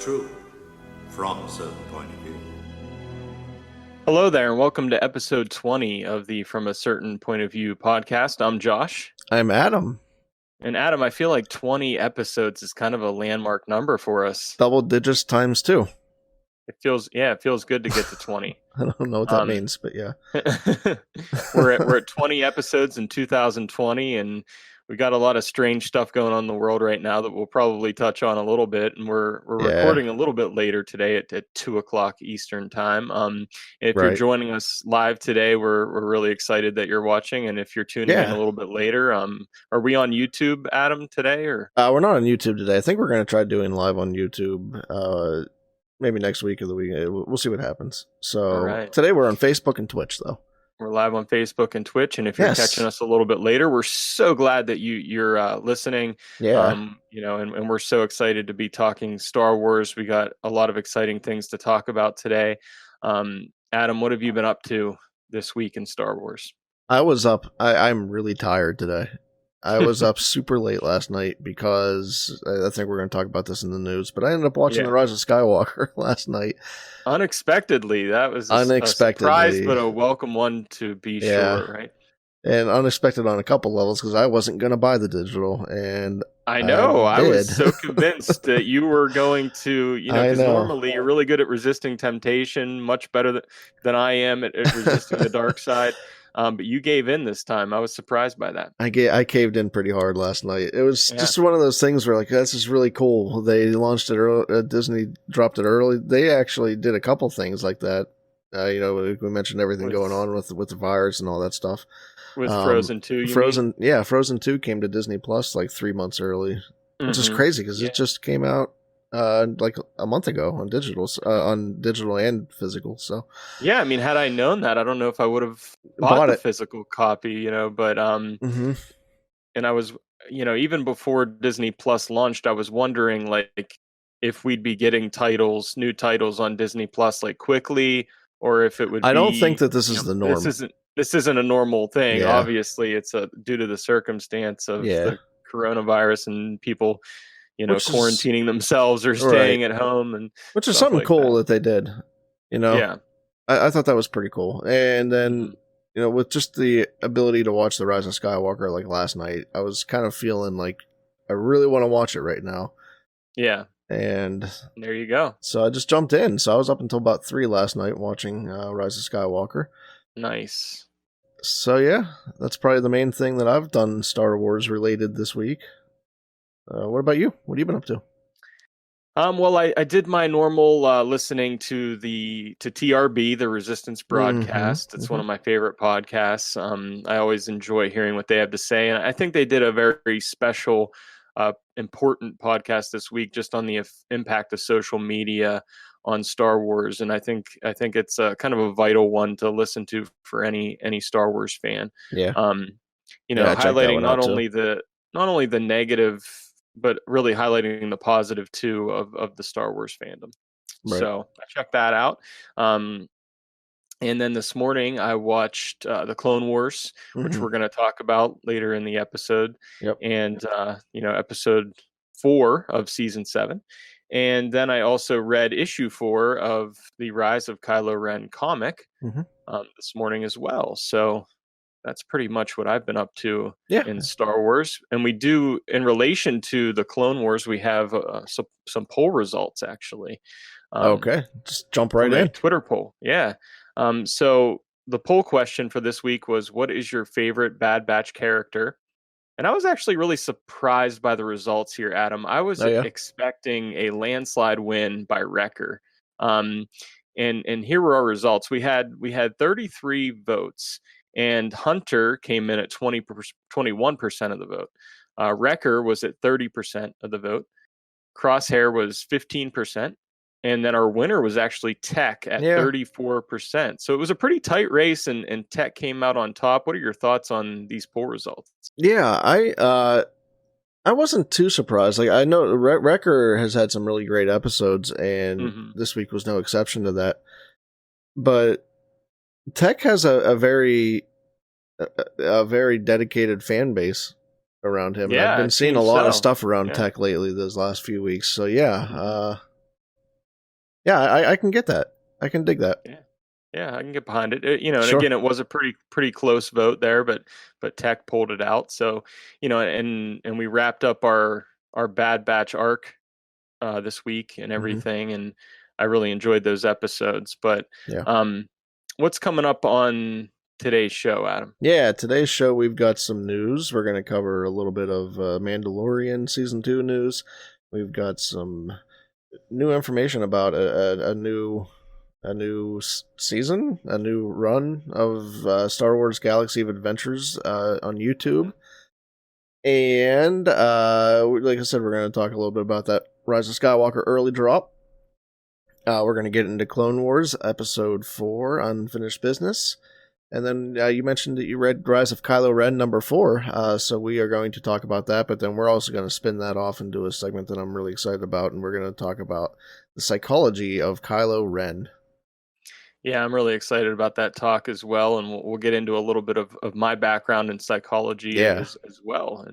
true from a certain point of view. Hello there, and welcome to episode 20 of the From a Certain Point of View podcast. I'm Josh. I'm Adam. And Adam, I feel like 20 episodes is kind of a landmark number for us. Double digits times 2. It feels good to get to 20. I don't know what that means, but yeah. We're at 20 episodes in 2020, and we got a lot of strange stuff going on in the world right now that we'll probably touch on a little bit. And we're recording a little bit later today at 2:00 Eastern time. If you're joining us live today, we're really excited that you're watching. And if you're tuning in a little bit later, are we on YouTube, Adam, today? Or we're not on YouTube today. I think we're going to try doing live on YouTube. Maybe next week or the week. We'll see what happens. So today we're on Facebook and Twitch, though. We're live on Facebook and Twitch, and if you're catching us a little bit later, we're so glad that you're listening. Yeah. And we're so excited to be talking Star Wars. We got a lot of exciting things to talk about today. Adam, what have you been up to this week in Star Wars? I was up. I'm really tired today. I was up super late last night because I think we're going to talk about this in the news, but I ended up watching the Rise of Skywalker last night. Unexpectedly. That was a surprise, but a welcome one to be sure, right? And unexpected on a couple levels because I wasn't going to buy the digital. And I know. I was so convinced that you were going to, because normally you're really good at resisting temptation, much better than I am at resisting the dark side. But you gave in this time. I was surprised by that. I caved in pretty hard last night. It was just one of those things where, like, this is really cool. They launched it early. Disney dropped it early. They actually did a couple things like that. We mentioned everything going on with the virus and all that stuff. With Frozen 2, Frozen 2 came to Disney Plus like 3 months early, which is crazy because it just came out like a month ago on digital and physical. So yeah, I mean, had I known that, I don't know if I would have bought the physical copy, but and I was, even before Disney Plus launched, I was wondering like if we'd be getting new titles on Disney Plus like quickly, or if it would. I don't think that this is the norm. This isn't a normal thing. Yeah. Obviously, it's due to the circumstance of the coronavirus and people, quarantining themselves or staying at home, and which is something like cool that they did. I thought that was pretty cool. And then with just the ability to watch the Rise of Skywalker like last night, I was kind of feeling like I really want to watch it right now. Yeah. And there you go. So I just jumped in. So I was up until about 3 last night watching Rise of Skywalker. Nice. So yeah, that's probably the main thing that I've done Star Wars related this week. What about you? What have you been up to? Well, I did my normal listening to TRB, the Resistance broadcast. It's one of my favorite podcasts. I always enjoy hearing what they have to say, and I think they did a very special, important podcast this week just on the impact of social media on Star Wars, and I think it's kind of a vital one to listen to for any Star Wars fan. Yeah. Highlighting not only the negative, but really highlighting the positive too of the Star Wars fandom. Right. So I checked that out. And then this morning I watched the Clone Wars, which we're going to talk about later in the episode. Yep. And episode 4 of season 7. And then I also read issue 4 of the Rise of Kylo Ren comic this morning as well. So that's pretty much what I've been up to in Star Wars. And we do, in relation to the Clone Wars, we have some poll results, actually. Okay, just jump right in. Twitter poll, yeah. So the poll question for this week was, what is your favorite Bad Batch character? And I was actually really surprised by the results here, Adam. I was expecting a landslide win by Wrecker. And here were our results. We had 33 votes, and Hunter came in at 21% of the vote. Wrecker was at 30% of the vote. Crosshair was 15%. And then our winner was actually Tech at 34%. So it was a pretty tight race, and Tech came out on top. What are your thoughts on these poll results? Yeah, I wasn't too surprised. Like, I know Wrecker has had some really great episodes, and this week was no exception to that. But Tech has a very dedicated fan base around him. Yeah, I've been seeing a lot of stuff around Tech lately those last few weeks. So yeah, Yeah, I can get that. I can dig that. Yeah, I can get behind it. And Sure. again, it was a pretty close vote there, but Tech pulled it out. So, and we wrapped up our Bad Batch arc this week and everything, and I really enjoyed those episodes. But yeah, what's coming up on today's show, Adam? Yeah, today's show we've got some news. We're going to cover a little bit of Mandalorian season 2 news. We've got some new information about a new season, a new run of Star Wars Galaxy of Adventures on YouTube. And like I said, we're going to talk a little bit about that Rise of Skywalker early drop. We're going to get into Clone Wars Episode 4, Unfinished Business. And then you mentioned that you read Rise of Kylo Ren number 4, so we are going to talk about that, but then we're also going to spin that off and do a segment that I'm really excited about, and we're going to talk about the psychology of Kylo Ren. Yeah, I'm really excited about that talk as well, and we'll get into a little bit of my background in psychology as well.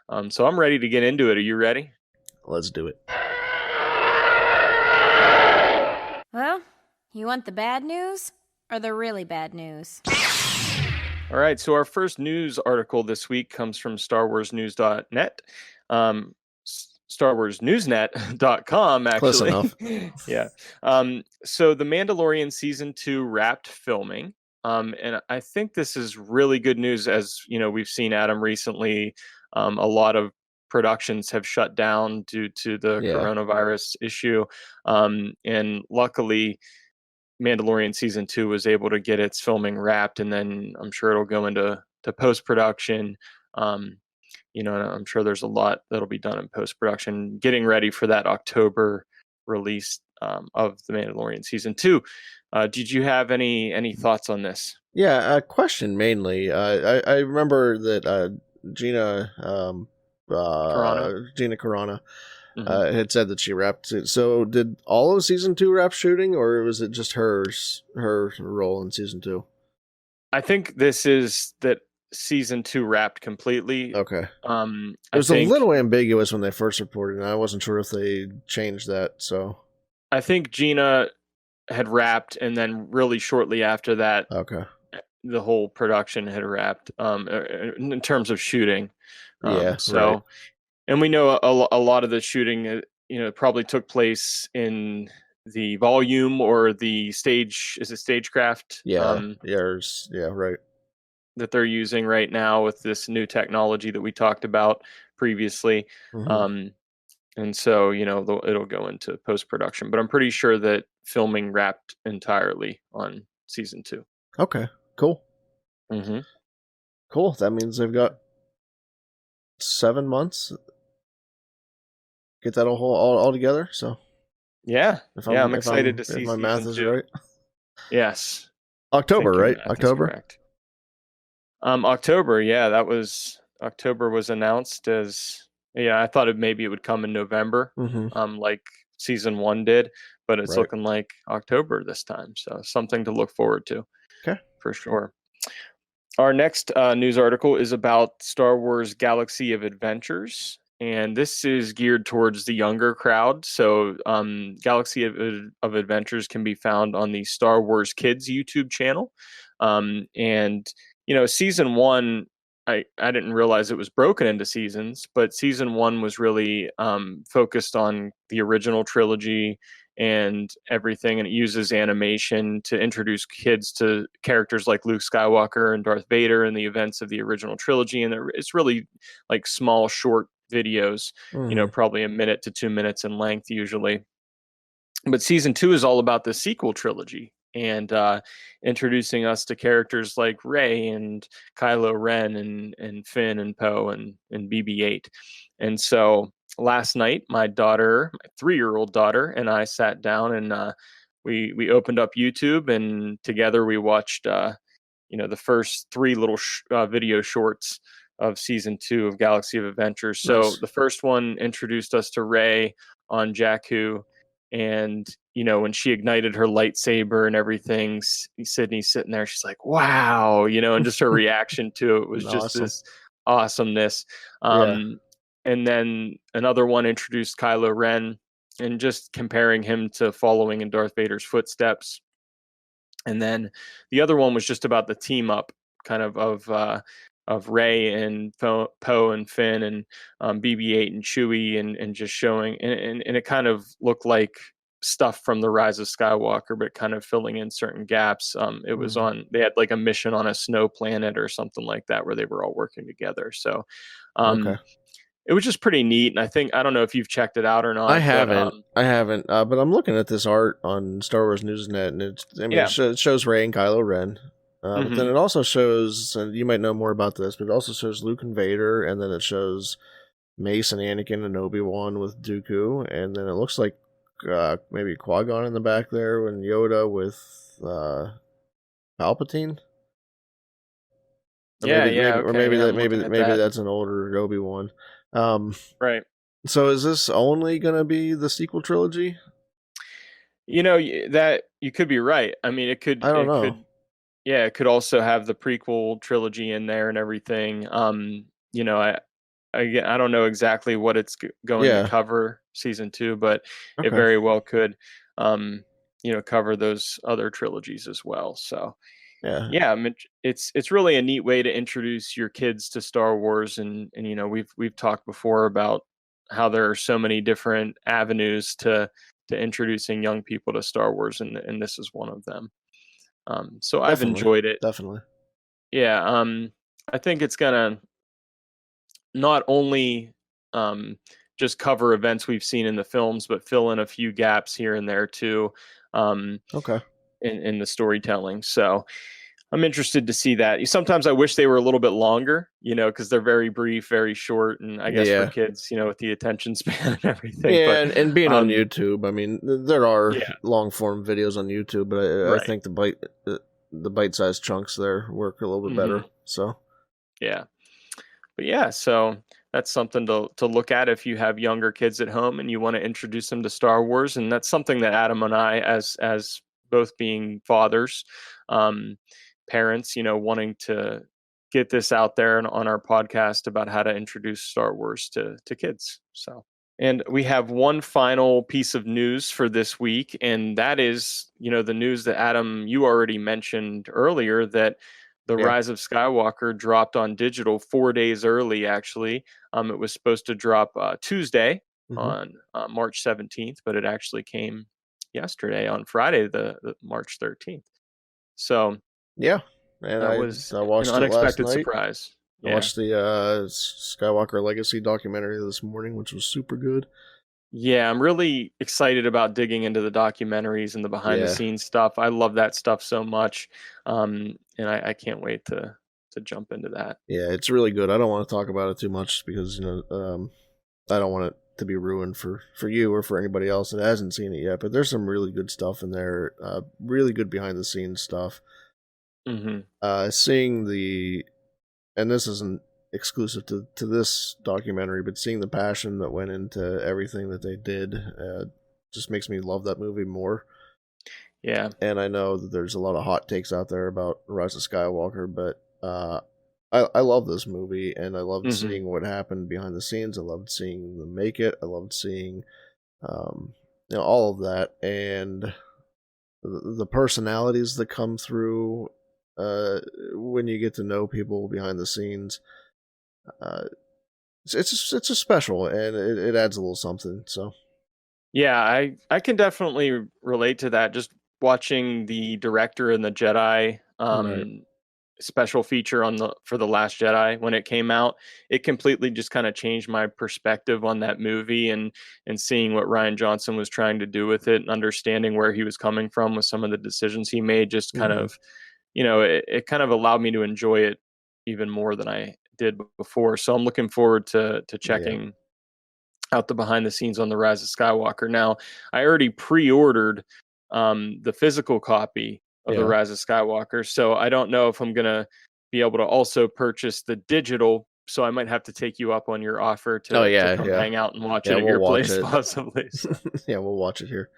And so I'm ready to get into it. Are you ready? Let's do it. Well, you want the bad news or the really bad news? All right, so our first news article this week comes from StarWarsNews.net. StarWarsNewsNet.com, actually. Close enough. Yeah. So the Mandalorian Season 2 wrapped filming. And I think this is really good news. As we've seen, Adam, recently, a lot of productions have shut down due to the coronavirus issue. And luckily, Mandalorian Season 2 was able to get its filming wrapped, and then I'm sure it'll go into post-production. And I'm sure there's a lot that'll be done in post-production, getting ready for that October release of The Mandalorian Season 2. Did you have any thoughts on this? Yeah, a question mainly. I remember that Gina Carano had said that she wrapped it. So did all of Season 2 wrap shooting, or was it just her role in Season 2? I think this is that Season 2 wrapped completely. Okay. It was a little ambiguous when they first reported, and I wasn't sure if they changed that. So I think Gina had wrapped, and then really shortly after that, the whole production had wrapped in terms of shooting. Right. And we know a lot of the shooting, probably took place in the volume or the stage. Is it stagecraft? Right. That they're using right now with this new technology that we talked about previously. And so, it'll go into post-production, but I'm pretty sure that filming wrapped entirely on Season 2. Okay, cool. Cool. That means they've got 7 months. Get that all together. So yeah, I'm excited to see if my math is right. Yes. October, right? October. October, yeah, October was announced as, I thought maybe it would come in November, like Season 1 did, but it's looking like October this time, so something to look forward to. Okay. For sure. Our next news article is about Star Wars Galaxy of Adventures, and this is geared towards the younger crowd. So Galaxy of Adventures can be found on the Star Wars Kids YouTube channel, and Season 1, I didn't realize it was broken into seasons, but Season 1 was really focused on the original trilogy and everything, and it uses animation to introduce kids to characters like Luke Skywalker and Darth Vader and the events of the original trilogy, and it's really like small, short videos, probably a minute to 2 minutes in length usually. But Season 2 is all about the sequel trilogy, and introducing us to characters like Rey and Kylo Ren and Finn and Poe and BB-8. And so last night, my 3-year-old daughter, and I sat down and we opened up YouTube, and together we watched the first 3 little video shorts of Season 2 of Galaxy of Adventures. So the first one introduced us to Rey on Jakku. And, when she ignited her lightsaber and everything, Sydney's sitting there, she's like, wow, and just her reaction to it was just this awesomeness. And then another one introduced Kylo Ren and just comparing him to following in Darth Vader's footsteps. And then the other one was just about the team up kind of Rey and Poe and Finn and BB-8 and Chewie and just showing and it kind of looked like stuff from the Rise of Skywalker, but kind of filling in certain gaps. It was on, they had like a mission on a snow planet or something like that where they were all working together. So Okay. it was just pretty neat. And I don't know if you've checked it out or not. I haven't. But I'm looking at this art on Star Wars Newsnet, and it shows Rey and Kylo Ren. But then it also shows, and you might know more about this, but it also shows Luke and Vader, and then it shows Mace and Anakin and Obi-Wan with Dooku, and then it looks like maybe Qui-Gon in the back there, and Yoda with Palpatine. Maybe that's an older Obi-Wan. Right. So is this only going to be the sequel trilogy? That you could be right. I mean, it could. I don't know. It could also have the prequel trilogy in there and everything. I don't know exactly what it's going to cover season 2, but it very well could, cover those other trilogies as well. So, I mean, it's really a neat way to introduce your kids to Star Wars, and we've talked before about how there are so many different avenues to introducing young people to Star Wars, and this is one of them. So I've enjoyed it. Definitely. Yeah. I think it's gonna not only just cover events we've seen in the films, but fill in a few gaps here and there too. In the storytelling. So I'm interested to see that. Sometimes I wish they were a little bit longer, because they're very brief, very short, and I guess for kids, with the attention span and everything. Yeah, and being on YouTube, I mean, there are long form videos on YouTube, but I think the bite-sized chunks there work a little bit better. So so that's something to look at if you have younger kids at home and you want to introduce them to Star Wars, and that's something that Adam and I, as both being fathers, parents, wanting to get this out there and on our podcast about how to introduce Star Wars to kids. So, and we have one final piece of news for this week, and that is, the news that Adam, you already mentioned earlier, that the Rise of Skywalker dropped on digital 4 days early, actually. It was supposed to drop Tuesday on March 17th, but it actually came yesterday on Friday, the March 13th. So and that was I watched an unexpected it last night. surprise. I watched the Skywalker Legacy documentary this morning, which was super good. Yeah, I'm really excited about digging into the documentaries and the behind the scenes stuff. I love that stuff so much. And I can't wait to jump into that. Yeah, it's really good. I don't want to talk about it too much because, I don't want it to be ruined for you or for anybody else that hasn't seen it yet. But there's some really good stuff in there, really good behind the scenes stuff. Seeing and this isn't exclusive to this documentary, but seeing the passion that went into everything that they did just makes me love that movie more. Yeah. And I know that there's a lot of hot takes out there about Rise of Skywalker, but I love this movie, and I loved seeing what happened behind the scenes. I loved seeing them make it. I loved seeing all of that, and the personalities that come through when you get to know people behind the scenes. It's just special, and it adds a little something. So yeah, I can definitely relate to that. Just watching the director and the Jedi special feature for the Last Jedi when it came out, it completely just kind of changed my perspective on that movie, and seeing what Rian Johnson was trying to do with it, and understanding where he was coming from with some of the decisions he made. Just kind of, it kind of allowed me to enjoy it even more than I did before. So I'm looking forward to checking out the behind the scenes on the Rise of Skywalker. Now, I already pre-ordered the physical copy of the Rise of Skywalker, so I don't know if I'm gonna be able to also purchase the digital. So I might have to take you up on your offer to come hang out and watch it at your place, possibly. So. Yeah, we'll watch it here.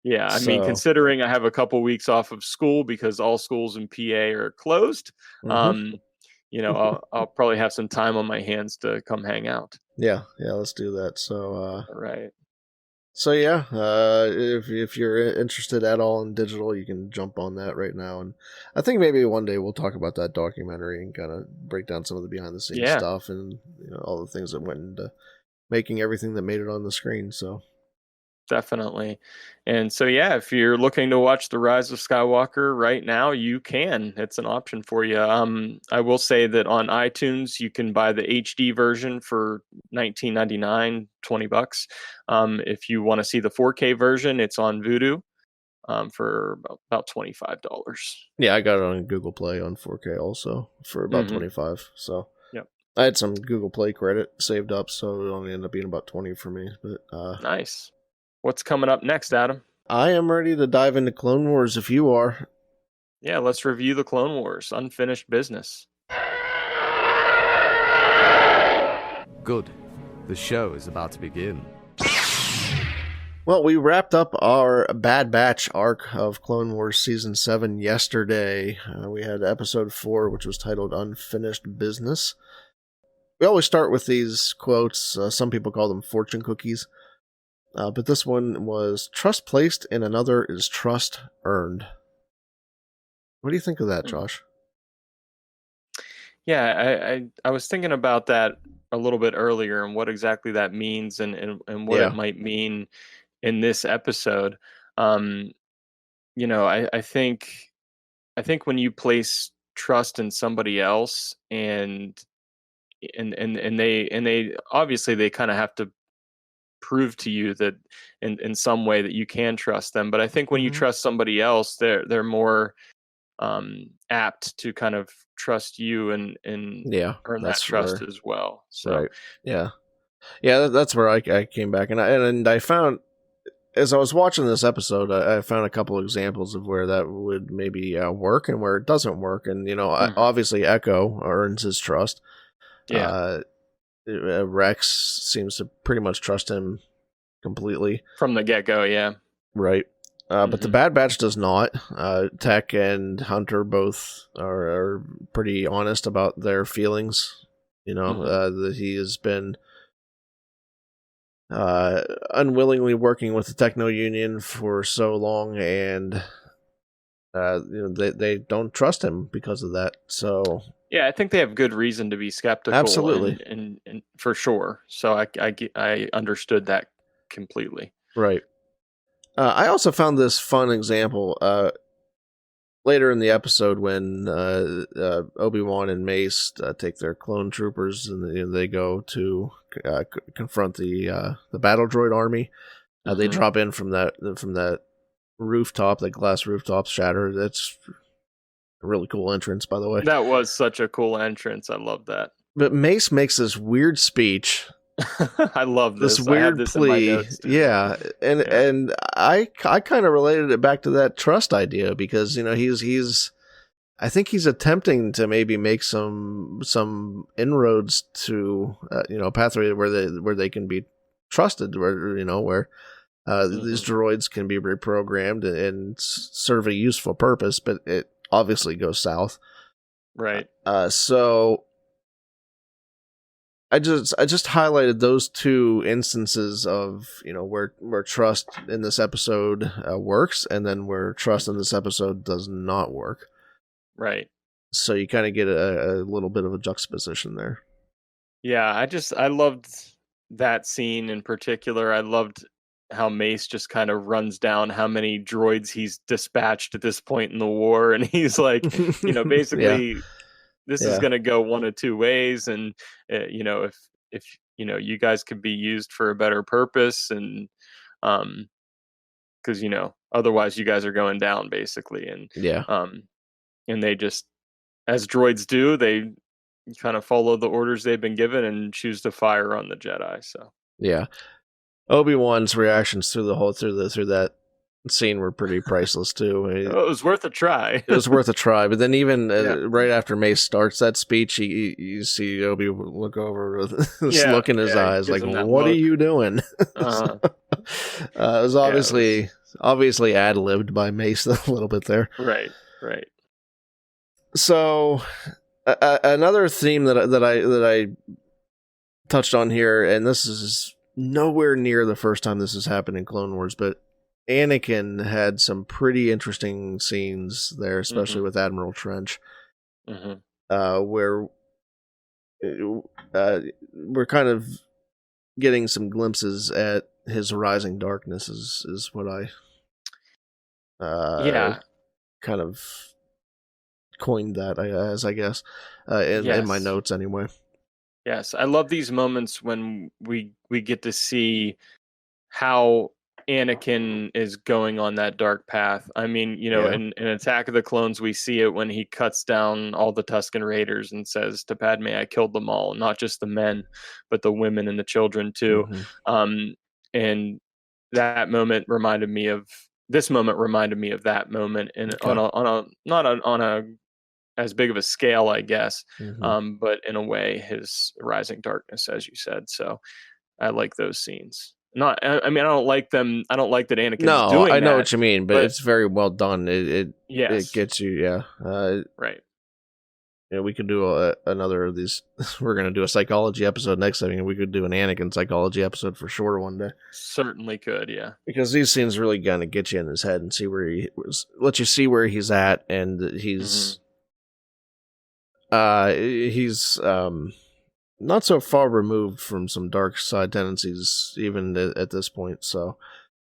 Yeah, I mean, considering I have a couple weeks off of school because all schools in PA are closed, I'll probably have some time on my hands to come hang out. Yeah, let's do that. So, right. So yeah, if you're interested at all in digital, you can jump on that right now, and I think maybe one day we'll talk about that documentary and kind of break down some of the behind the scenes stuff and all the things that went into making everything that made it on the screen. So definitely. And so yeah, if you're looking to watch The Rise of Skywalker right now, you can. It's an option for you. I will say that on iTunes you can buy the HD version for $19.99, $20. If you want to see the 4K version, it's on Vudu for about $25. yeah, I got it on Google Play on 4K also for about 25. So yep. I had some Google Play credit saved up, so it only ended up being about 20 for me. But nice. What's coming up next, Adam? I am ready to dive into Clone Wars if you are. Yeah, let's review the Clone Wars. Unfinished business. Good. The show is about to begin. Well, we wrapped up our Bad Batch arc of Clone Wars Season 7 yesterday. We had Episode 4, which was titled Unfinished Business. We always start with these quotes. Some people call them fortune cookies. But this one was, "Trust placed in another is trust earned." What do you think of that, Josh? Yeah, I was thinking about that a little bit earlier and what exactly that means and what it might mean in this episode. I think when you place trust in somebody else and they obviously they kind of have to prove to you that in some way that you can trust them. But I think when you trust somebody else, they're more apt to kind of trust you and earn that trust as well. So that's where I came back and I found, as I was watching this episode, I found a couple of examples of where that would maybe work and where it doesn't work. And obviously Echo earns his trust. Rex seems to pretty much trust him completely from the get-go. Right. But the Bad Batch does not. Tech and Hunter both are pretty honest about their feelings. That he has been unwillingly working with the Techno Union for so long, and they don't trust him because of that. So yeah, I think they have good reason to be skeptical. Absolutely, and for sure. So I understood that completely. Right. I also found this fun example later in the episode when Obi-Wan and Mace take their clone troopers and they go to confront the battle droid army. They drop in from that rooftop, that glass rooftop shatter. That's a really cool entrance, by the way. That was such a cool entrance. I love that. But Mace makes this weird speech. I love this. Weird plea. Yeah. And I kind of related it back to that trust idea because, he's I think he's attempting to maybe make some inroads to a pathway where they can be trusted, where these droids can be reprogrammed and serve a useful purpose, but it obviously goes south. Right. So I just highlighted those two instances of where trust in this episode works, and then where trust in this episode does not work. Right. So you kind of get a little bit of a juxtaposition there. Yeah, I loved that scene in particular. I loved how Mace just kind of runs down how many droids he's dispatched at this point in the war, and he's like, basically. This is going to go one of two ways, and if you guys could be used for a better purpose, and because otherwise you guys are going down basically, and and they just, as droids do, they kind of follow the orders they've been given and choose to fire on the Jedi. So Obi-Wan's reactions through that scene were pretty priceless too. It was worth a try. It was worth a try, but then even right after Mace starts that speech, you see Obi look over with this look in his eyes, like, "What are you doing?" It was obviously ad-libbed by Mace a little bit there. Right. So another theme that I touched on here, and this is nowhere near the first time this has happened in Clone Wars, but Anakin had some pretty interesting scenes there, especially with Admiral Trench, where we're kind of getting some glimpses at his rising darkness is what I kind of coined that I guess in my notes anyway. Yes, I love these moments when we get to see how Anakin is going on that dark path. I mean, you know, in Attack of the Clones, we see it when he cuts down all the Tusken Raiders and says to Padme, "I killed them all, not just the men, but the women and the children too." And that moment reminded me of that moment, and not on a as big of a scale, I guess, but in a way, his rising darkness, as you said. So I like those scenes. I mean, I don't like them. I don't like that Anakin's doing that. I know what you mean, but it's very well done. It gets you, right. Yeah, we could do another of these. We're going to do a psychology episode next time, and we could do an Anakin psychology episode for sure one day. Certainly could, yeah. Because these scenes really going to get you in his head and see where let you see where he's at, and he's not so far removed from some dark side tendencies, even at this point. So,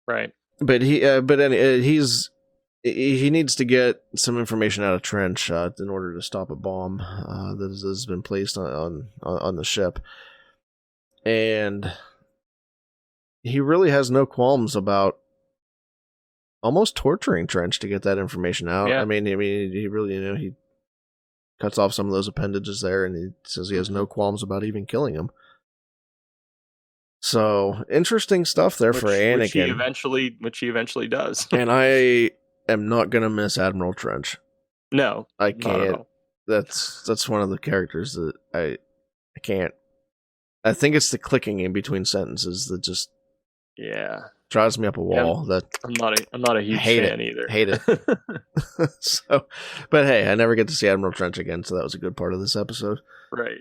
right. But he needs to get some information out of Trench in order to stop a bomb that has been placed on the ship, and he really has no qualms about almost torturing Trench to get that information out. Yeah. I mean, he really, he cuts off some of those appendages there, and he says he has no qualms about even killing him. So interesting stuff there for Anakin, which he eventually does. And I am not gonna miss Admiral Trench. No, I can't. That's one of the characters that I can't. I think it's the clicking in between sentences that just drives me up a wall. That I'm not a huge fan either. Hate it. So, but hey, I never get to see Admiral Trench again, so that was a good part of this episode. Right.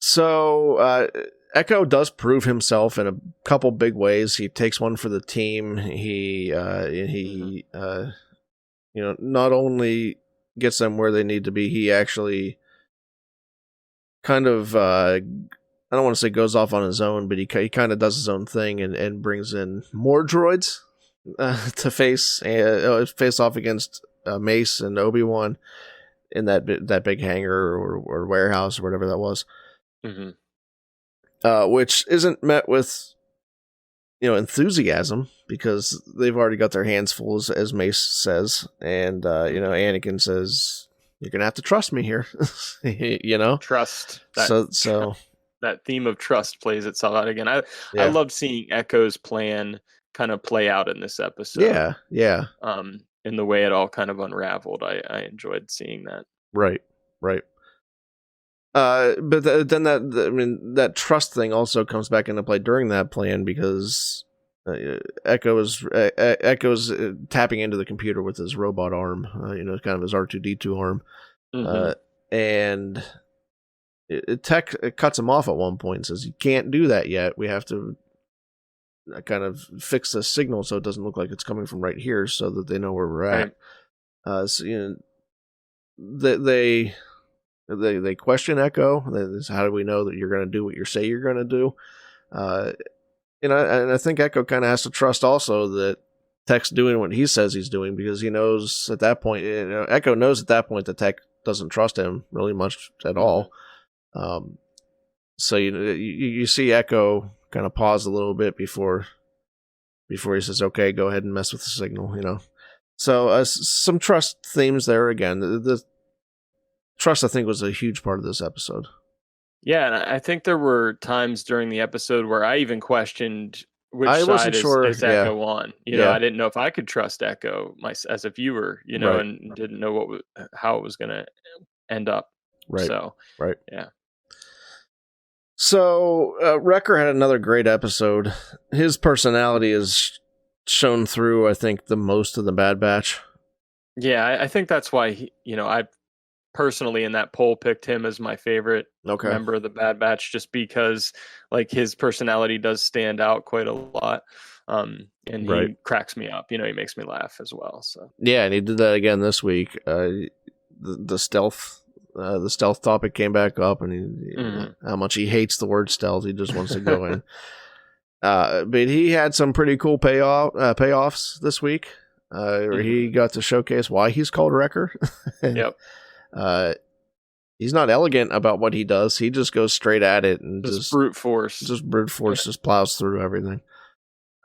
So, Echo does prove himself in a couple big ways. He takes one for the team. He not only gets them where they need to be, he actually kind of, I don't want to say goes off on his own, but he kind of does his own thing and brings in more droids to face off against Mace and Obi-Wan in that big hangar or warehouse or whatever that was. Which isn't met with enthusiasm, because they've already got their hands full, as Mace says, and Anakin says, "You're gonna have to trust me here." Trust. So that theme of trust plays itself out again. I loved seeing Echo's plan kind of play out in this episode. Yeah. In the way it all kind of unraveled, I enjoyed seeing that. Right. But then that trust thing also comes back into play during that plan, because Echo is tapping into the computer with his robot arm, kind of his R2-D2 arm, and Tech cuts him off at one point and says, "You can't do that yet. We have to kind of fix the signal so it doesn't look like it's coming from right here, so that they know where we're at." So they question Echo. How do we know that you're going to do what you say you're going to do? And I think Echo kind of has to trust also that Tech's doing what he says he's doing, because he knows at that point, Echo knows at that point that Tech doesn't trust him really much at all. So you see Echo kind of pause a little bit before he says, "Okay, go ahead and mess with the signal." So some trust themes there again. The trust, I think, was a huge part of this episode. Yeah, and I think there were times during the episode where I even questioned which side is Echo on. I didn't know if I could trust Echo as a viewer, right. and didn't know how it was going to end up. Right. So, right. Yeah. So, Wrecker had another great episode. His personality is shown through, I think, the most of the Bad Batch. Yeah, I think that's why personally in that poll picked him as my favorite member of the Bad Batch, just because like his personality does stand out quite a lot. And he cracks me up. He makes me laugh as well. So yeah, and he did that again this week. The stealth topic came back up, and how much he hates the word stealth. He just wants to go in. But he had some pretty cool payoffs this week. Where he got to showcase why he's called Wrecker. Yep. He's not elegant about what he does. He just goes straight at it and just brute force. Just plows through everything.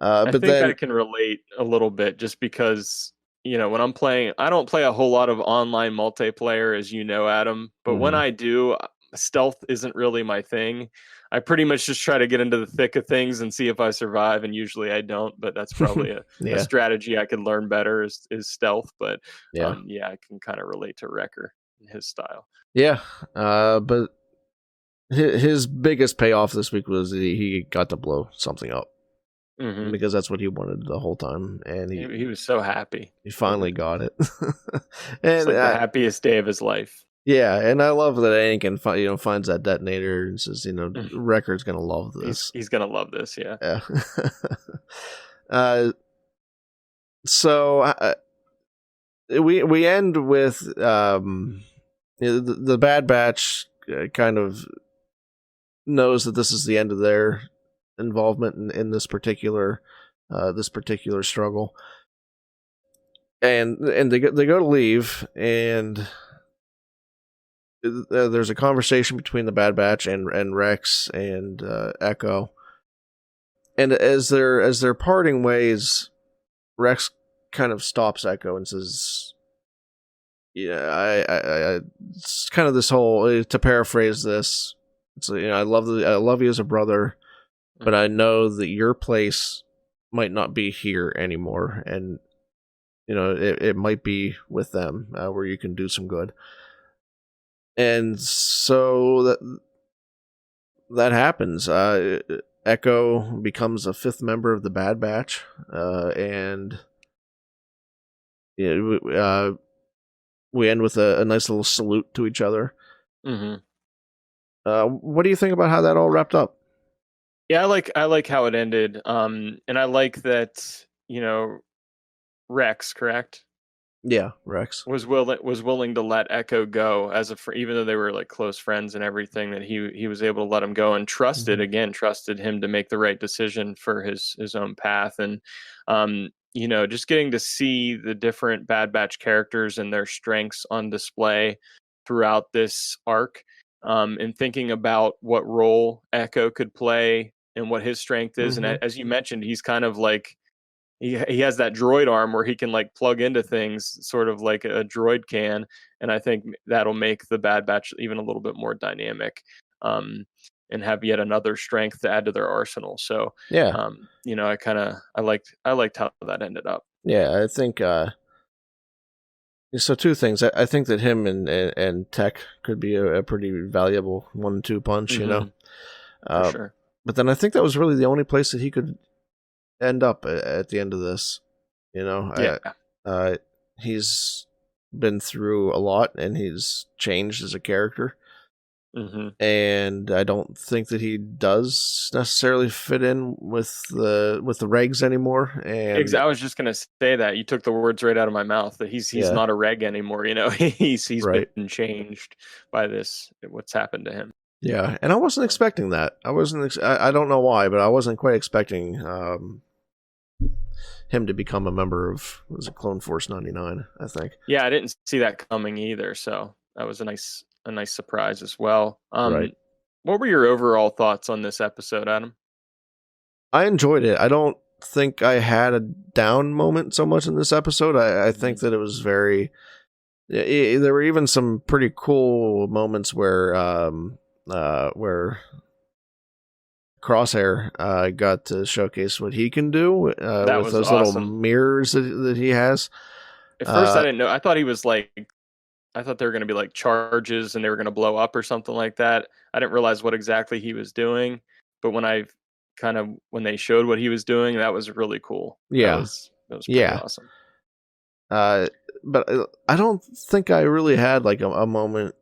I think I can relate a little bit just because, when I'm playing, I don't play a whole lot of online multiplayer, as you know, Adam. But when I do, stealth isn't really my thing. I pretty much just try to get into the thick of things and see if I survive, and usually I don't. But that's probably a strategy I could learn better is stealth. But I can kind of relate to Wrecker and his style. Yeah, but his biggest payoff this week was he got to blow something up. Because that's what he wanted the whole time, and he was so happy. He finally got it, and it's like the happiest day of his life. Yeah, and I love that Anakin finds that detonator and says, Wrecker's gonna love this. He's gonna love this, yeah. So we end with the Bad Batch kind of knows that this is the end of their involvement in this particular struggle, and they go to leave, and there's a conversation between the Bad Batch and Rex and Echo, and as they're parting ways, Rex kind of stops Echo and says, I it's kind of this whole, to paraphrase this, it's I love you as a brother, but I know that your place might not be here anymore, and it might be with them, where you can do some good. And so that happens. Echo becomes a fifth member of the Bad Batch, and we end with a nice little salute to each other. What do you think about how that all wrapped up? Yeah, I like how it ended. And I like that, Rex, correct? Yeah, Rex was willing to let Echo go even though they were like close friends and everything, that he was able to let him go and trusted him to make the right decision for his own path. And just getting to see the different Bad Batch characters and their strengths on display throughout this arc, and thinking about what role Echo could play and what his strength is. And as you mentioned, he's kind of like, he has that droid arm where he can like plug into things sort of like a droid can, and I think that'll make the Bad Batch even a little bit more dynamic, and have yet another strength to add to their arsenal. So I liked how that ended up. Yeah, I think so. Two things. I think that him and Tech could be a pretty valuable 1-2 punch. For sure. But then I think that was really the only place that he could end up at the end of this. He's been through a lot, and he's changed as a character, and I don't think that he does necessarily fit in with the regs anymore. And I was just gonna say that you took the words right out of my mouth, that he's not a reg anymore. He's been changed by what's happened to him. Yeah, and I wasn't expecting that. I don't know why, but I wasn't quite expecting him to become a member of, was it Clone Force 99, I think. Yeah, I didn't see that coming either, so that was a nice surprise as well. What were your overall thoughts on this episode, Adam? I enjoyed it. I don't think I had a down moment so much in this episode. I think that it was very... there were even some pretty cool moments where Crosshair got to showcase what he can do with those awesome little mirrors that he has. At first, I didn't know. I thought he was like... I thought they were going to be like charges and they were going to blow up or something like that. I didn't realize what exactly he was doing. But when they showed what he was doing, that was really cool. Yeah. That was pretty awesome. but I don't think I really had like a moment.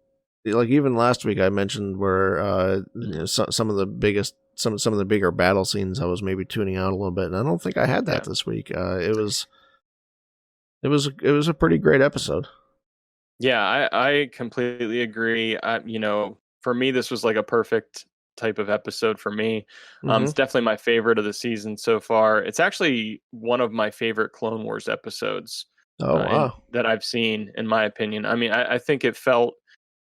Like even last week, I mentioned where some of the biggest, some of the bigger battle scenes, I was maybe tuning out a little bit, and I don't think I had that this week. It was a pretty great episode. Yeah, I completely agree. For me, this was like a perfect type of episode for me. It's definitely my favorite of the season so far. It's actually one of my favorite Clone Wars episodes that I've seen, in my opinion. I mean, I think it felt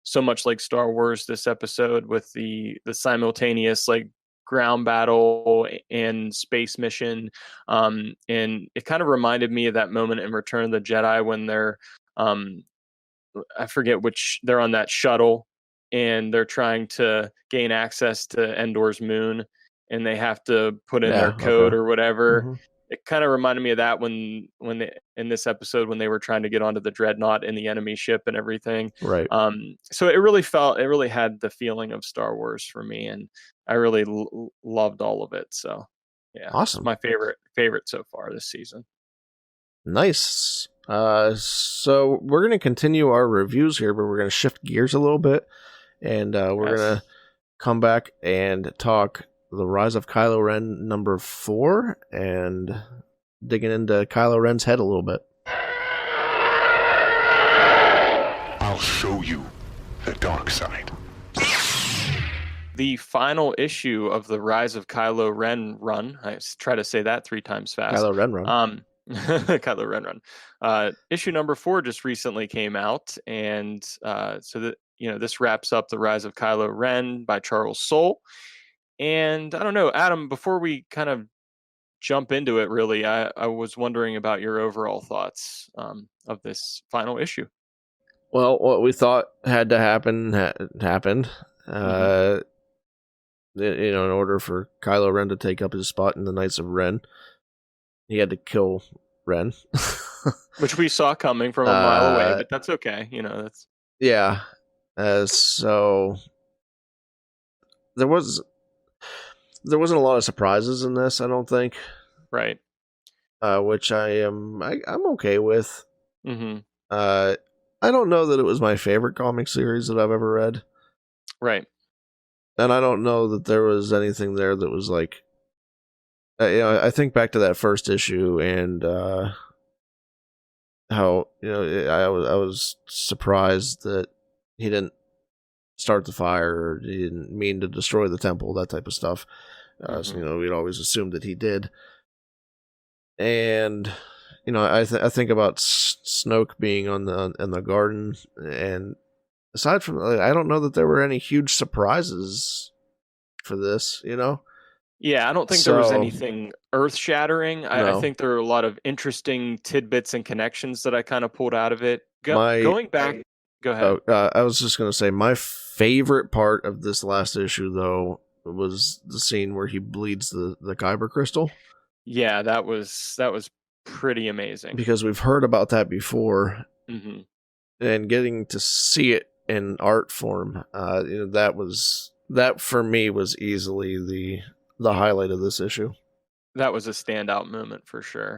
so much like Star Wars this episode, with the simultaneous like ground battle and space mission, and it kind of reminded me of that moment in Return of the Jedi when they're I forget which, they're on that shuttle and they're trying to gain access to Endor's moon, and they have to put in their code or whatever. It kind of reminded me of that when they, in this episode, when they were trying to get onto the dreadnought in the enemy ship and everything. Right. So it really had the feeling of Star Wars for me, and I really loved all of it. So yeah, awesome. It's my favorite so far this season. Nice. So we're going to continue our reviews here, but we're going to shift gears a little bit, and we're going to come back and talk the Rise of Kylo Ren number 4, and digging into Kylo Ren's head a little bit. I'll show you the dark side. The final issue of the Rise of Kylo Ren run. I try to say that 3 times fast. Kylo Ren run. Kylo Ren run. Issue number 4 just recently came out, and so that this wraps up the Rise of Kylo Ren by Charles Soule. And I don't know, Adam, before we kind of jump into it, really, I was wondering about your overall thoughts of this final issue. Well, what we thought had to happen happened. In order for Kylo Ren to take up his spot in the Knights of Ren, he had to kill Ren. Which we saw coming from a mile away, but that's okay. That's... Yeah. So there wasn't a lot of surprises in this, I don't think. Right. Which I'm okay with. Mm-hmm. I don't know that it was my favorite comic series that I've ever read. Right. And I don't know that there was anything there that was like, I think back to that first issue and how I was surprised that he didn't start the fire, or he didn't mean to destroy the temple, that type of stuff. So we'd always assumed that he did. And I think about Snoke being in the garden, and aside from I don't know that there were any huge surprises for this. Yeah, I don't think there was anything earth-shattering. No. I think there are a lot of interesting tidbits and connections that I kind of pulled out of it. Going back, go ahead. I was just going to say, my favorite part of this last issue, though, was the scene where he bleeds the Kyber crystal. Yeah, that was pretty amazing. Because we've heard about that before, and getting to see it in art form, that for me was easily the highlight of this issue. That was a standout moment for sure.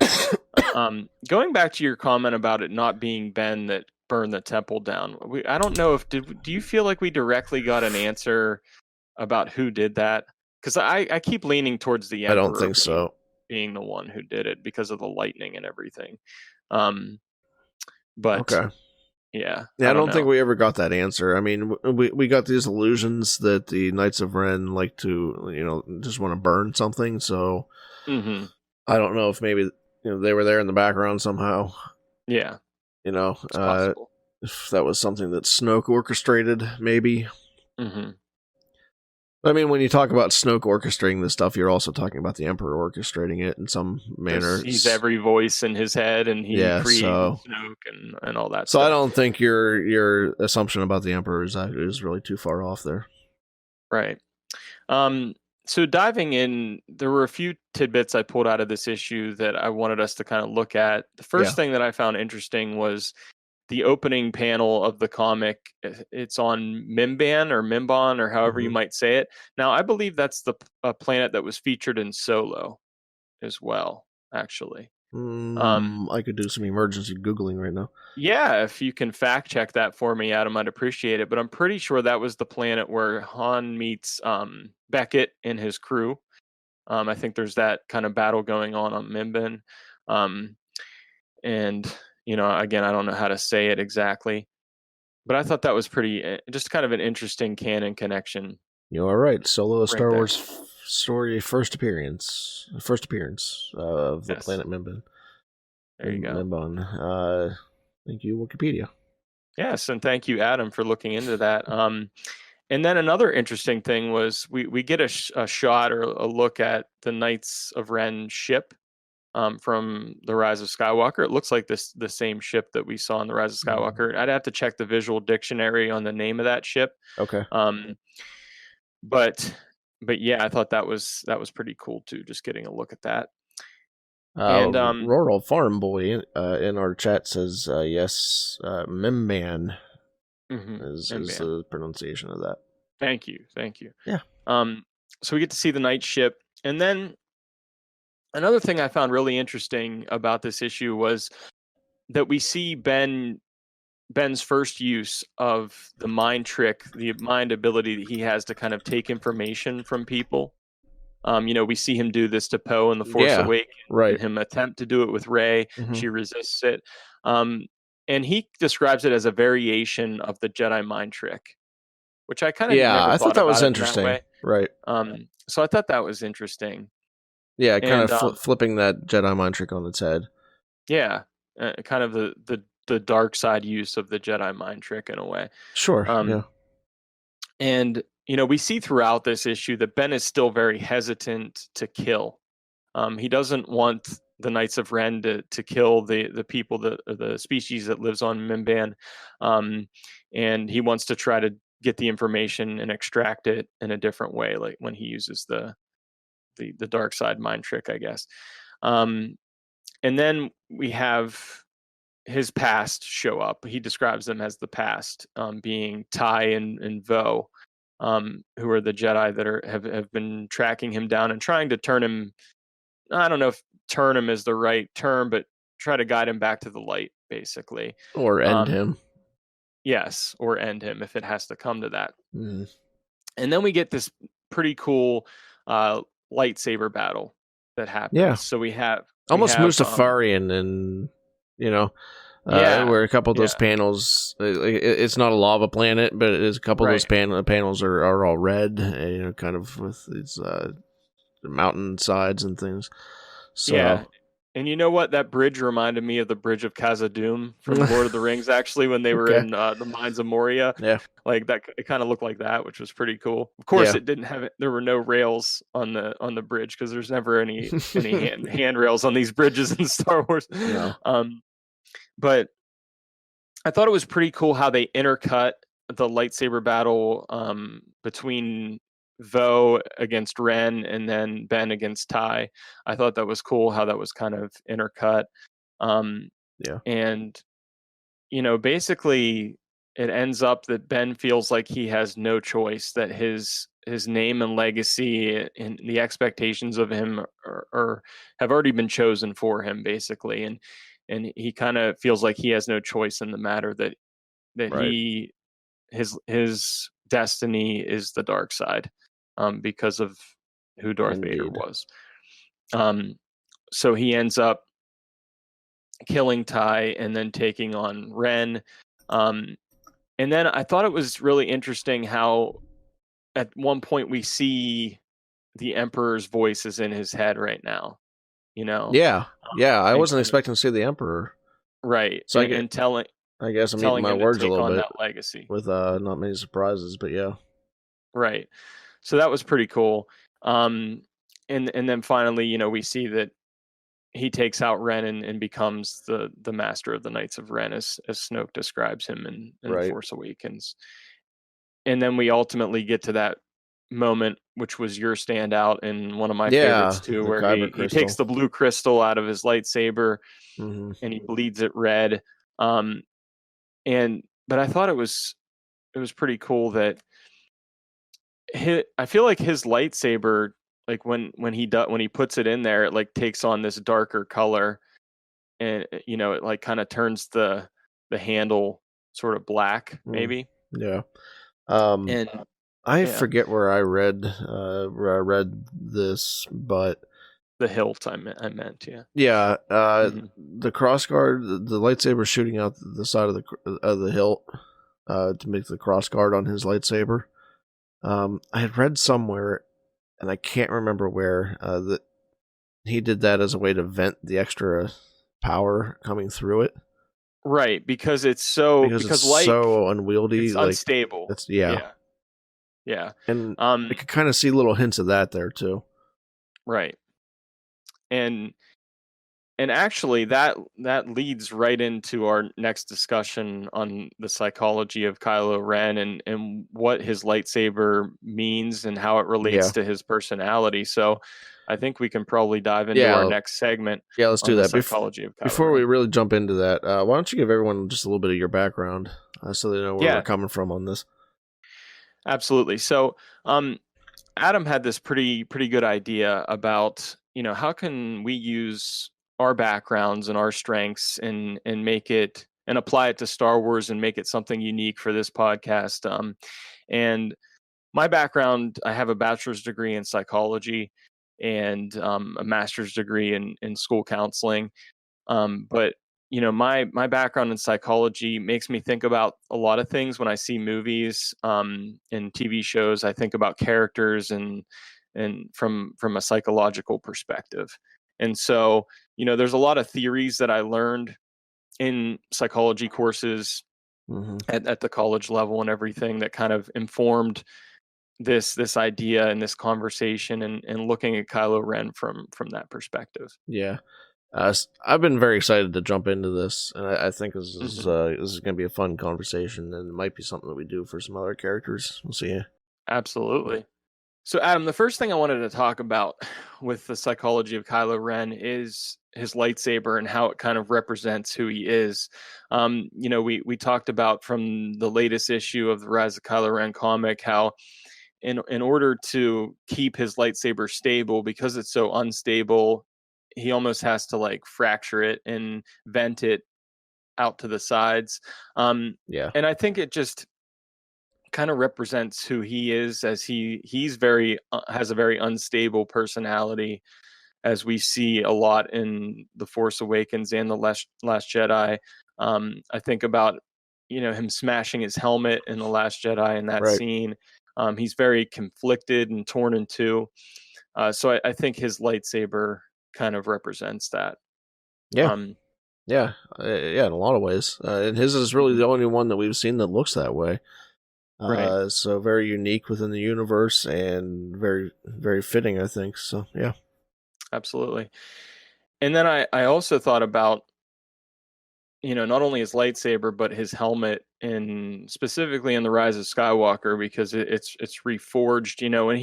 Going back to your comment about it not being Ben that burned the temple down, I don't know if do you feel like we directly got an answer about who did that? Because I keep leaning towards the Emperor. I don't think so. Being the one who did it because of the lightning and everything. But okay. Yeah, I don't think we ever got that answer. I mean, we got these illusions that the Knights of Ren like to, just want to burn something. So I don't know if maybe they were there in the background somehow. Yeah, if that was something that Snoke orchestrated, maybe. I mean, when you talk about Snoke orchestrating this stuff, you're also talking about the Emperor orchestrating it in some manner. He's every voice in his head, and he creates Snoke and all that stuff. So I don't think your assumption about the Emperor is really too far off there. Right. So diving in, there were a few tidbits I pulled out of this issue that I wanted us to kind of look at. The first thing that I found interesting was the opening panel of the comic. It's on Mimban or however you might say it. Now, I believe that's the planet that was featured in Solo as well, actually. I could do some emergency Googling right now. Yeah, if you can fact check that for me, Adam, I'd appreciate it. But I'm pretty sure that was the planet where Han meets Beckett and his crew. I think there's that kind of battle going on Mimban. And, again, I don't know how to say it exactly. But I thought that was pretty, just kind of an interesting canon connection. You are right. Solo, a Star there. Wars story, first appearance of the planet Mimban. There you go. Mimban. Thank you, Wikipedia. Yes, and thank you, Adam, for looking into that. And then another interesting thing was we get a shot or a look at the Knights of Ren ship from the Rise of Skywalker. It looks like the same ship that we saw in the Rise of Skywalker. I'd have to check the visual dictionary on the name of that ship. Okay. But yeah, I thought that was pretty cool too. Just getting a look at that. And Rural Farm Boy in our chat says yes, Mimban is the pronunciation of that. Thank you. Yeah. So we get to see the night ship, and then another thing I found really interesting about this issue was that we see Ben's first use of the mind trick, the mind ability that he has to kind of take information from people. We see him do this to Poe in The Force Awakens, right? And him attempt to do it with Rey. She resists it. And he describes it as a variation of the Jedi mind trick, which I kind of I thought that was interesting. Right. So I thought that was interesting. Yeah, kind of flipping that Jedi mind trick on its head. Yeah, kind of the dark side use of the Jedi mind trick in a way. Sure. Yeah. And we see throughout this issue that Ben is still very hesitant to kill. He doesn't want the Knights of Ren to kill the people, the species that lives on Mimban, and he wants to try to get the information and extract it in a different way, like when he uses the dark side mind trick, I guess. And then we have his past show up. He describes them as the past, being Ty and Vo. Who are the Jedi that have been tracking him down and trying to turn him. I don't know if turn him is the right term, but try to guide him back to the light, basically, or end him. Yes, or end him if it has to come to that. Mm. And then we get this pretty cool lightsaber battle that happens. Yeah. So we have almost Mustafarian, and where a couple of those panels, it's not a lava planet, but it is a couple of those panels are all red, kind of with these mountain sides and things. So, yeah. And you know what? That bridge reminded me of the bridge of Khazad-dûm from Lord of the Rings, actually, when they were in the Mines of Moria. Yeah. Like that, it kind of looked like that, which was pretty cool. Of course, it didn't have it. There were no rails on the bridge because there's never any handrails on these bridges in Star Wars. No. But I thought it was pretty cool how they intercut the lightsaber battle between Vo against Ren and then Ben against Ty. I thought that was cool how that was kind of intercut. And basically it ends up that Ben feels like he has no choice, that his name and legacy and the expectations of him are have already been chosen for him, basically, and he kind of feels like he has no choice in the matter, that his destiny is the dark side, because of who Darth Vader was. So he ends up killing Ty and then taking on Ren. And then I thought it was really interesting how at one point we see the Emperor's voice is in his head right now. Yeah. I wasn't expecting to see the Emperor. Right. So I guess I'm eating my words a little bit that legacy with not many surprises, but yeah. Right. So that was pretty cool. And then finally, we see that he takes out Ren and becomes the master of the Knights of Ren, as Snoke describes him in The Force Awakens. And then we ultimately get to that moment, which was your standout and one of my favorites too, where he takes the blue crystal out of his lightsaber and he bleeds it red. But I thought it was pretty cool that I feel like his lightsaber, like when he puts it in there, it like takes on this darker color, and it like kind of turns the handle sort of black, maybe. Yeah. And I forget where I read this, but the hilt I meant, yeah. Yeah, the crossguard, the lightsaber shooting out the side of the hilt to make the crossguard on his lightsaber. I had read somewhere, and I can't remember where, that he did that as a way to vent the extra power coming through it. Right, because it's so unwieldy, it's unstable. Yeah. And I could kind of see little hints of that there too. Right. And actually that leads right into our next discussion on the psychology of Kylo Ren and what his lightsaber means and how it relates to his personality. So I think we can probably dive into our next segment. Yeah, let's do that. Psychology of Kylo Before Ren. we really jump into that, why don't you give everyone just a little bit of your background so they know where we're coming from on this? Absolutely. So Adam had this pretty good idea about, how can we use our backgrounds and our strengths and make it and apply it to Star Wars and make it something unique for this podcast. And my background, I have a bachelor's degree in psychology and a master's degree in school counseling. But my background in psychology makes me think about a lot of things when I see movies and TV shows. I think about characters and from a psychological perspective. And so, there's a lot of theories that I learned in psychology courses at the college level and everything that kind of informed this idea and this conversation and looking at Kylo Ren from that perspective. Yeah. I've been very excited to jump into this, and I think this is going to be a fun conversation, and it might be something that we do for some other characters. We'll see. Absolutely. So, Adam, the first thing I wanted to talk about with the psychology of Kylo Ren is his lightsaber and how it kind of represents who he is. We talked about from the latest issue of the Rise of Kylo Ren comic how in order to keep his lightsaber stable, because it's so unstable, he almost has to like fracture it and vent it out to the sides. And I think it just kind of represents who he is, as he's very has a very unstable personality, as we see a lot in The Force Awakens and The Last Jedi. I think about him smashing his helmet in The Last Jedi in that scene. He's very conflicted and torn in two. So I think his lightsaber kind of represents that. In a lot of ways. And his is really the only one that we've seen that looks that way. So very unique within the universe and very, very fitting, I think. So, yeah. Absolutely. And then I also thought about, not only his lightsaber, but his helmet, and specifically in the Rise of Skywalker, because it's reforged, when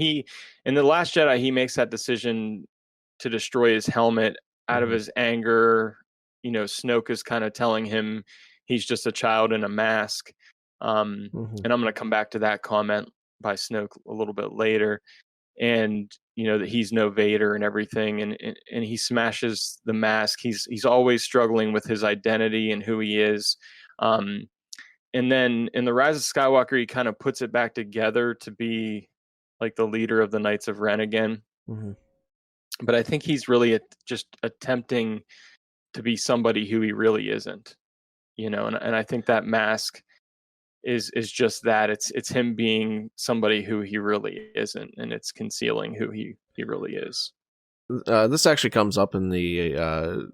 in The Last Jedi, he makes that decision to destroy his helmet out of his anger. Snoke is kind of telling him he's just a child in a mask. And I'm going to come back to that comment by Snoke a little bit later. And, that he's no Vader and everything. And he smashes the mask. He's always struggling with his identity and who he is. And then in the Rise of Skywalker, he kind of puts it back together to be like the leader of the Knights of Ren again. But I think he's really just attempting to be somebody who he really isn't, and I think that mask is just that. It's him being somebody who he really isn't, and it's concealing who he really is. This actually comes up in the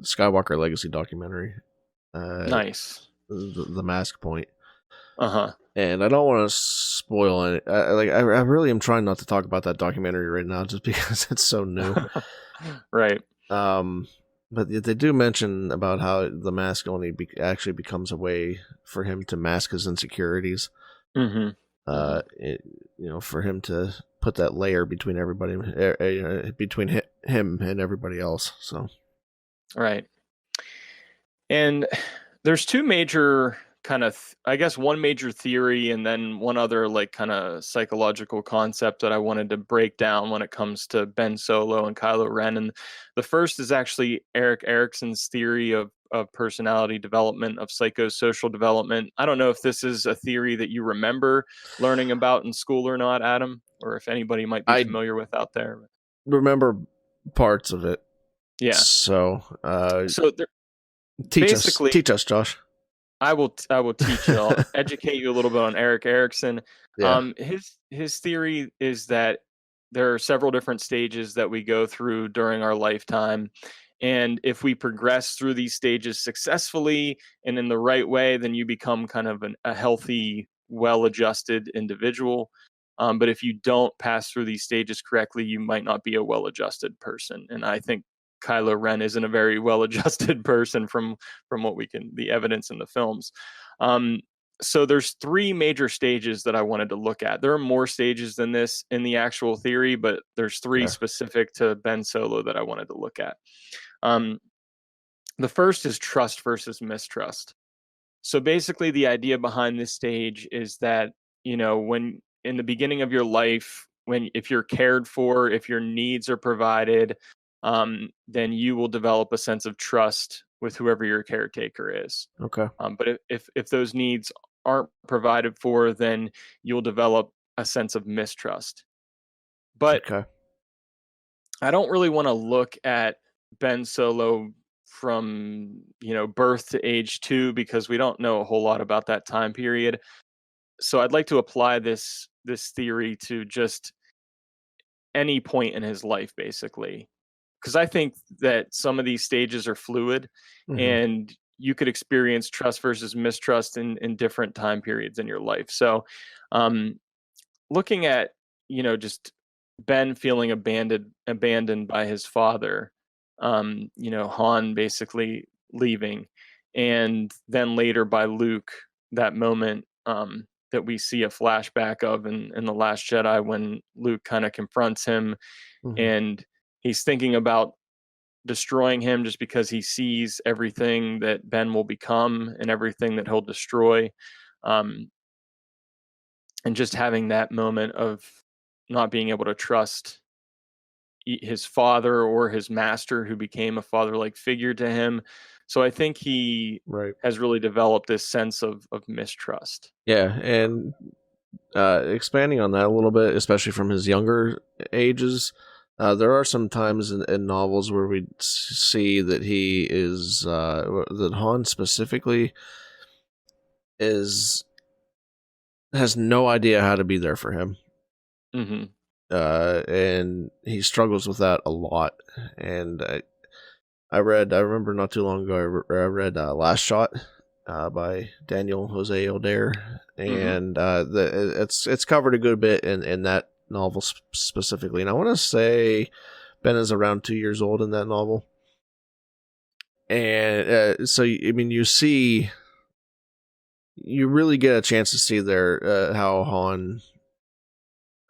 Skywalker Legacy documentary. Nice. The mask point. And I don't want to spoil it. I really am trying not to talk about that documentary right now, just because it's so new. Right. But they do mention about how the mask only actually becomes a way for him to mask his insecurities. For him to put that layer between everybody, between him and everybody else. So, right. And there's two major kind of, I guess, one major theory and then one other like kind of psychological concept that I wanted to break down when it comes to Ben Solo and Kylo Ren. And the first is actually Eric Erickson's theory of personality development, of psychosocial development. I don't know if this is a theory that you remember learning about in school or not, Adam, or if anybody might be familiar with out there. Remember parts of it. Yeah. So teach us, Josh. I will teach you. I'll educate you a little bit on Eric Erickson. Yeah. His theory is that there are several different stages that we go through during our lifetime. And if we progress through these stages successfully and in the right way, then you become kind of a healthy, well-adjusted individual. But if you don't pass through these stages correctly, you might not be a well-adjusted person. And I think Kylo Ren isn't a very well-adjusted person from the evidence in the films. So there's 3 major stages that I wanted to look at. There are more stages than this in the actual theory, but there's 3 specific to Ben Solo that I wanted to look at. The first is trust versus mistrust. So basically the idea behind this stage is that, when in the beginning of your life, if you're cared for, if your needs are provided, then you will develop a sense of trust with whoever your caretaker is. Okay. But if those needs aren't provided for, then you'll develop a sense of mistrust. But I don't really want to look at Ben Solo from birth to age 2 because we don't know a whole lot about that time period. So I'd like to apply this theory to just any point in his life, basically. Because I think that some of these stages are fluid, and you could experience trust versus mistrust in different time periods in your life. So looking at, just Ben feeling abandoned by his father, Han basically leaving, and then later by Luke, that moment that we see a flashback of in The Last Jedi when Luke kind of confronts him and he's thinking about destroying him just because he sees everything that Ben will become and everything that he'll destroy. And just having that moment of not being able to trust his father or his master who became a father-like figure to him. So I think he has really developed this sense of mistrust. Yeah, and expanding on that a little bit, especially from his younger ages, there are some times in novels where we see that he is, that Han specifically has no idea how to be there for him. And he struggles with that a lot. And I remember not too long ago, I read Last Shot by Daniel Jose Odair, and it's covered a good bit in that novel specifically. And I want to say Ben is around 2 years old in that novel. And so, I mean, you really get a chance to see there how Han,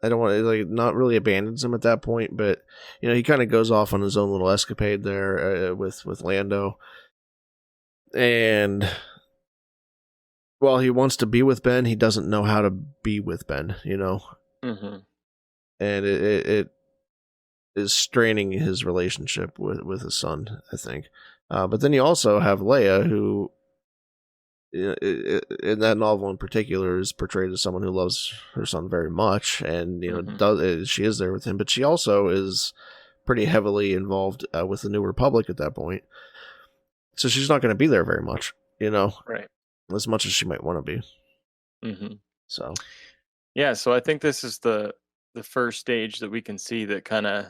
I don't want to not really abandons him at that point, but he kind of goes off on his own little escapade there with Lando, and while he wants to be with Ben, he doesn't know how to be with Ben, and it is straining his relationship with his son, I think. But then you also have Leia, who, in that novel in particular, is portrayed as someone who loves her son very much, and she is there with him, but she also is pretty heavily involved with the New Republic at that point, so she's not going to be there very much, as much as she might want to be. So I think this is the first stage that we can see that kind of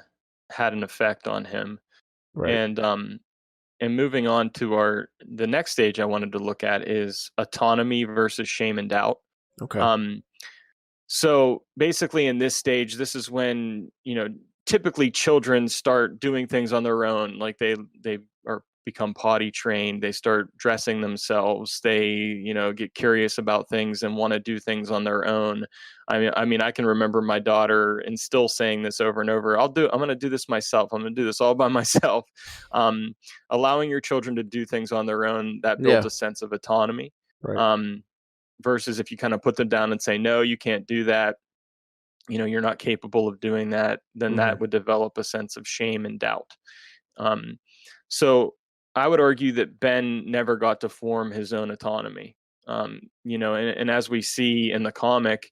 had an effect on him, and moving on to the next stage I wanted to look at is autonomy versus shame and doubt. Okay. So basically in this stage, this is when, typically children start doing things on their own. Like they become potty trained. They start dressing themselves. They, get curious about things and want to do things on their own. I mean, I can remember my daughter and still saying this over and over. I'm going to do this myself. I'm going to do this all by myself. Allowing your children to do things on their own, that builds a sense of autonomy. Right. Versus if you kind of put them down and say, no, you can't do that, you're not capable of doing that, then that would develop a sense of shame and doubt. So I would argue that Ben never got to form his own autonomy. And as we see in the comic,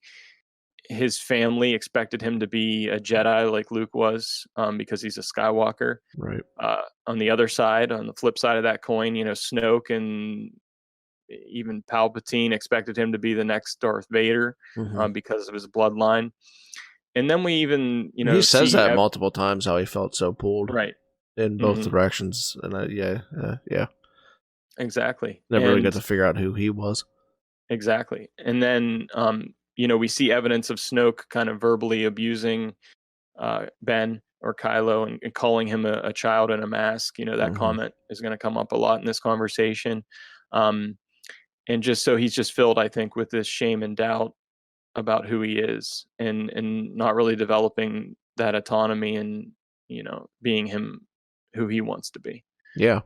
his family expected him to be a Jedi like Luke was, because he's a Skywalker. Right. On the other side, on the flip side of that coin, Snoke and even Palpatine expected him to be the next Darth Vader, because of his bloodline. And then we even, he says that multiple times, how he felt so pulled right in both directions. And yeah. Exactly. Never really got to figure out who he was. Exactly. And then, we see evidence of Snoke kind of verbally abusing Ben or Kylo and calling him a child in a mask. That comment is going to come up a lot in this conversation. And just so he's just filled, I think, with this shame and doubt about who he is, and not really developing that autonomy and, being him who he wants to be. Yeah.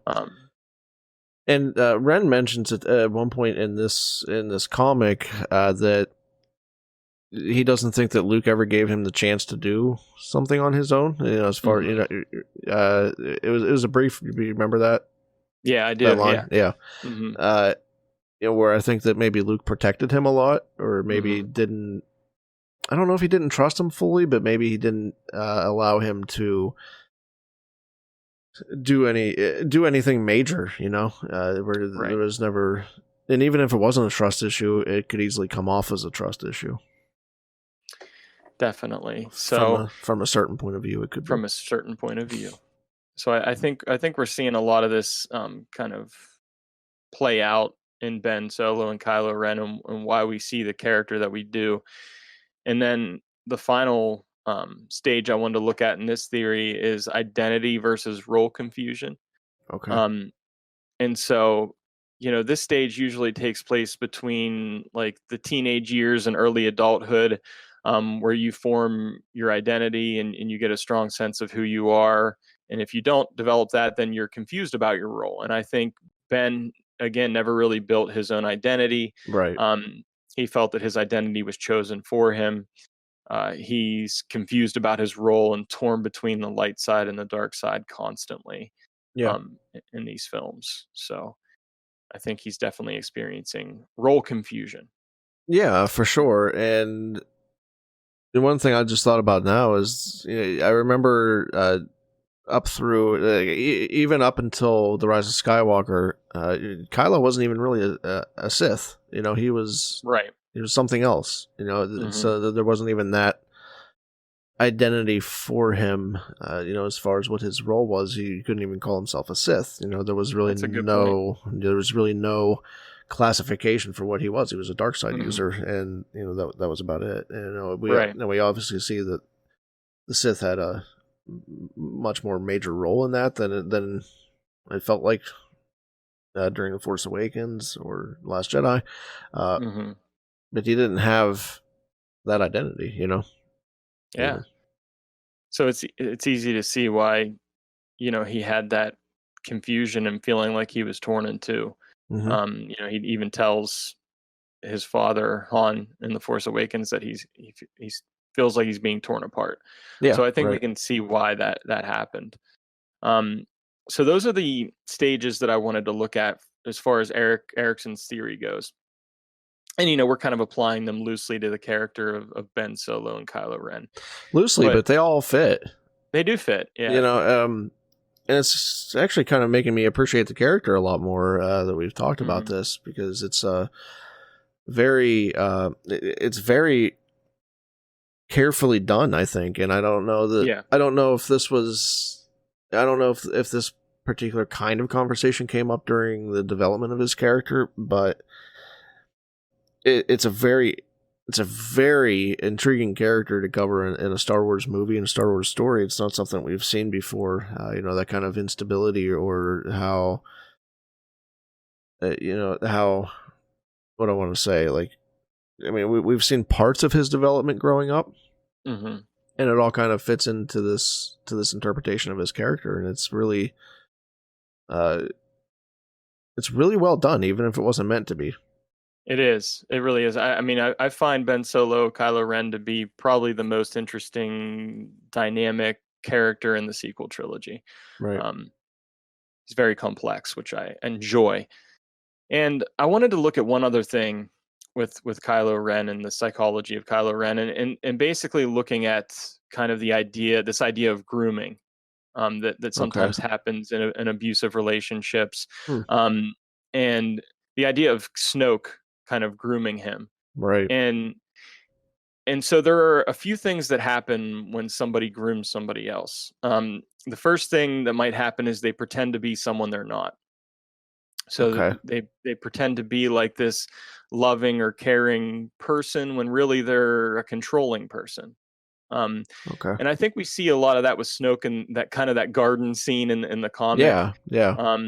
And Ren mentions it at one point in this comic that he doesn't think that Luke ever gave him the chance to do something on his own. As far it was a brief. Do you remember that? Yeah, I do. Yeah. Where I think that maybe Luke protected him a lot, or maybe didn't. I don't know if he didn't trust him fully, but maybe he didn't allow him to do anything major. Where there was never, and even if it wasn't a trust issue, it could easily come off as a trust issue. Definitely. So from a certain point of view, it could from a certain point of view. So I think we're seeing a lot of this kind of play out in Ben Solo and Kylo Ren, and why we see the character that we do. And then the final stage I wanted to look at in this theory is identity versus role confusion. Okay. And so, this stage usually takes place between like the teenage years and early adulthood, where you form your identity and you get a strong sense of who you are. And if you don't develop that, then you're confused about your role. And I think Ben, again, never really built his own identity. Right. He felt that his identity was chosen for him. He's confused about his role and torn between the light side and the dark side constantly. Yeah. In these films. So I think he's definitely experiencing role confusion. Yeah, for sure. And the one thing I just thought about now is, I remember up through even up until the Rise of Skywalker, Kylo wasn't even really a Sith. He was He was something else. So there wasn't even that identity for him. As far as what his role was, he couldn't even call himself a Sith. There was really no classification for what he was. He was a dark side user, and that was about it. And we obviously see that the Sith had a much more major role in that than it felt like during The Force Awakens or Last Jedi. But he didn't have that identity, Yeah. So it's easy to see why, he had that confusion and feeling like he was torn in two. He even tells his father Han in The Force Awakens that he feels like he's being torn apart. Yeah. So I think we can see why that happened. So those are the stages that I wanted to look at as far as Erickson's theory goes. And, we're kind of applying them loosely to the character of Ben Solo and Kylo Ren. Loosely, but they all fit. They do fit, yeah. And it's actually kind of making me appreciate the character a lot more that we've talked about this, because it's very carefully done, I think. And I don't know that I don't know if this was if this particular kind of conversation came up during the development of his character, but it's a very intriguing character to cover in a Star Wars movie and a Star Wars story. It's not something we've seen before, that kind of instability, or how, how, what I want to say, we've seen parts of his development growing up, and it all kind of fits into this interpretation of his character, and it's really well done, even if it wasn't meant to be. It is. It really is. I mean, I find Ben Solo, Kylo Ren to be probably the most interesting, dynamic character in the sequel trilogy. Right. He's very complex, which I enjoy. And I wanted to look at one other thing with Kylo Ren and the psychology of Kylo Ren, and basically looking at kind of this idea of grooming, that Okay. sometimes happens in abusive relationships, Hmm. and the idea of Snoke kind of grooming him, Right. and so there are a few things that happen when somebody grooms somebody else. The first thing that might happen is they pretend to be someone they're not. So Okay. they pretend to be like this loving or caring person when really they're a controlling person. Um, Okay. and I think we see a lot of that with Snoke and that kind of that garden scene in the comic, Yeah. Yeah.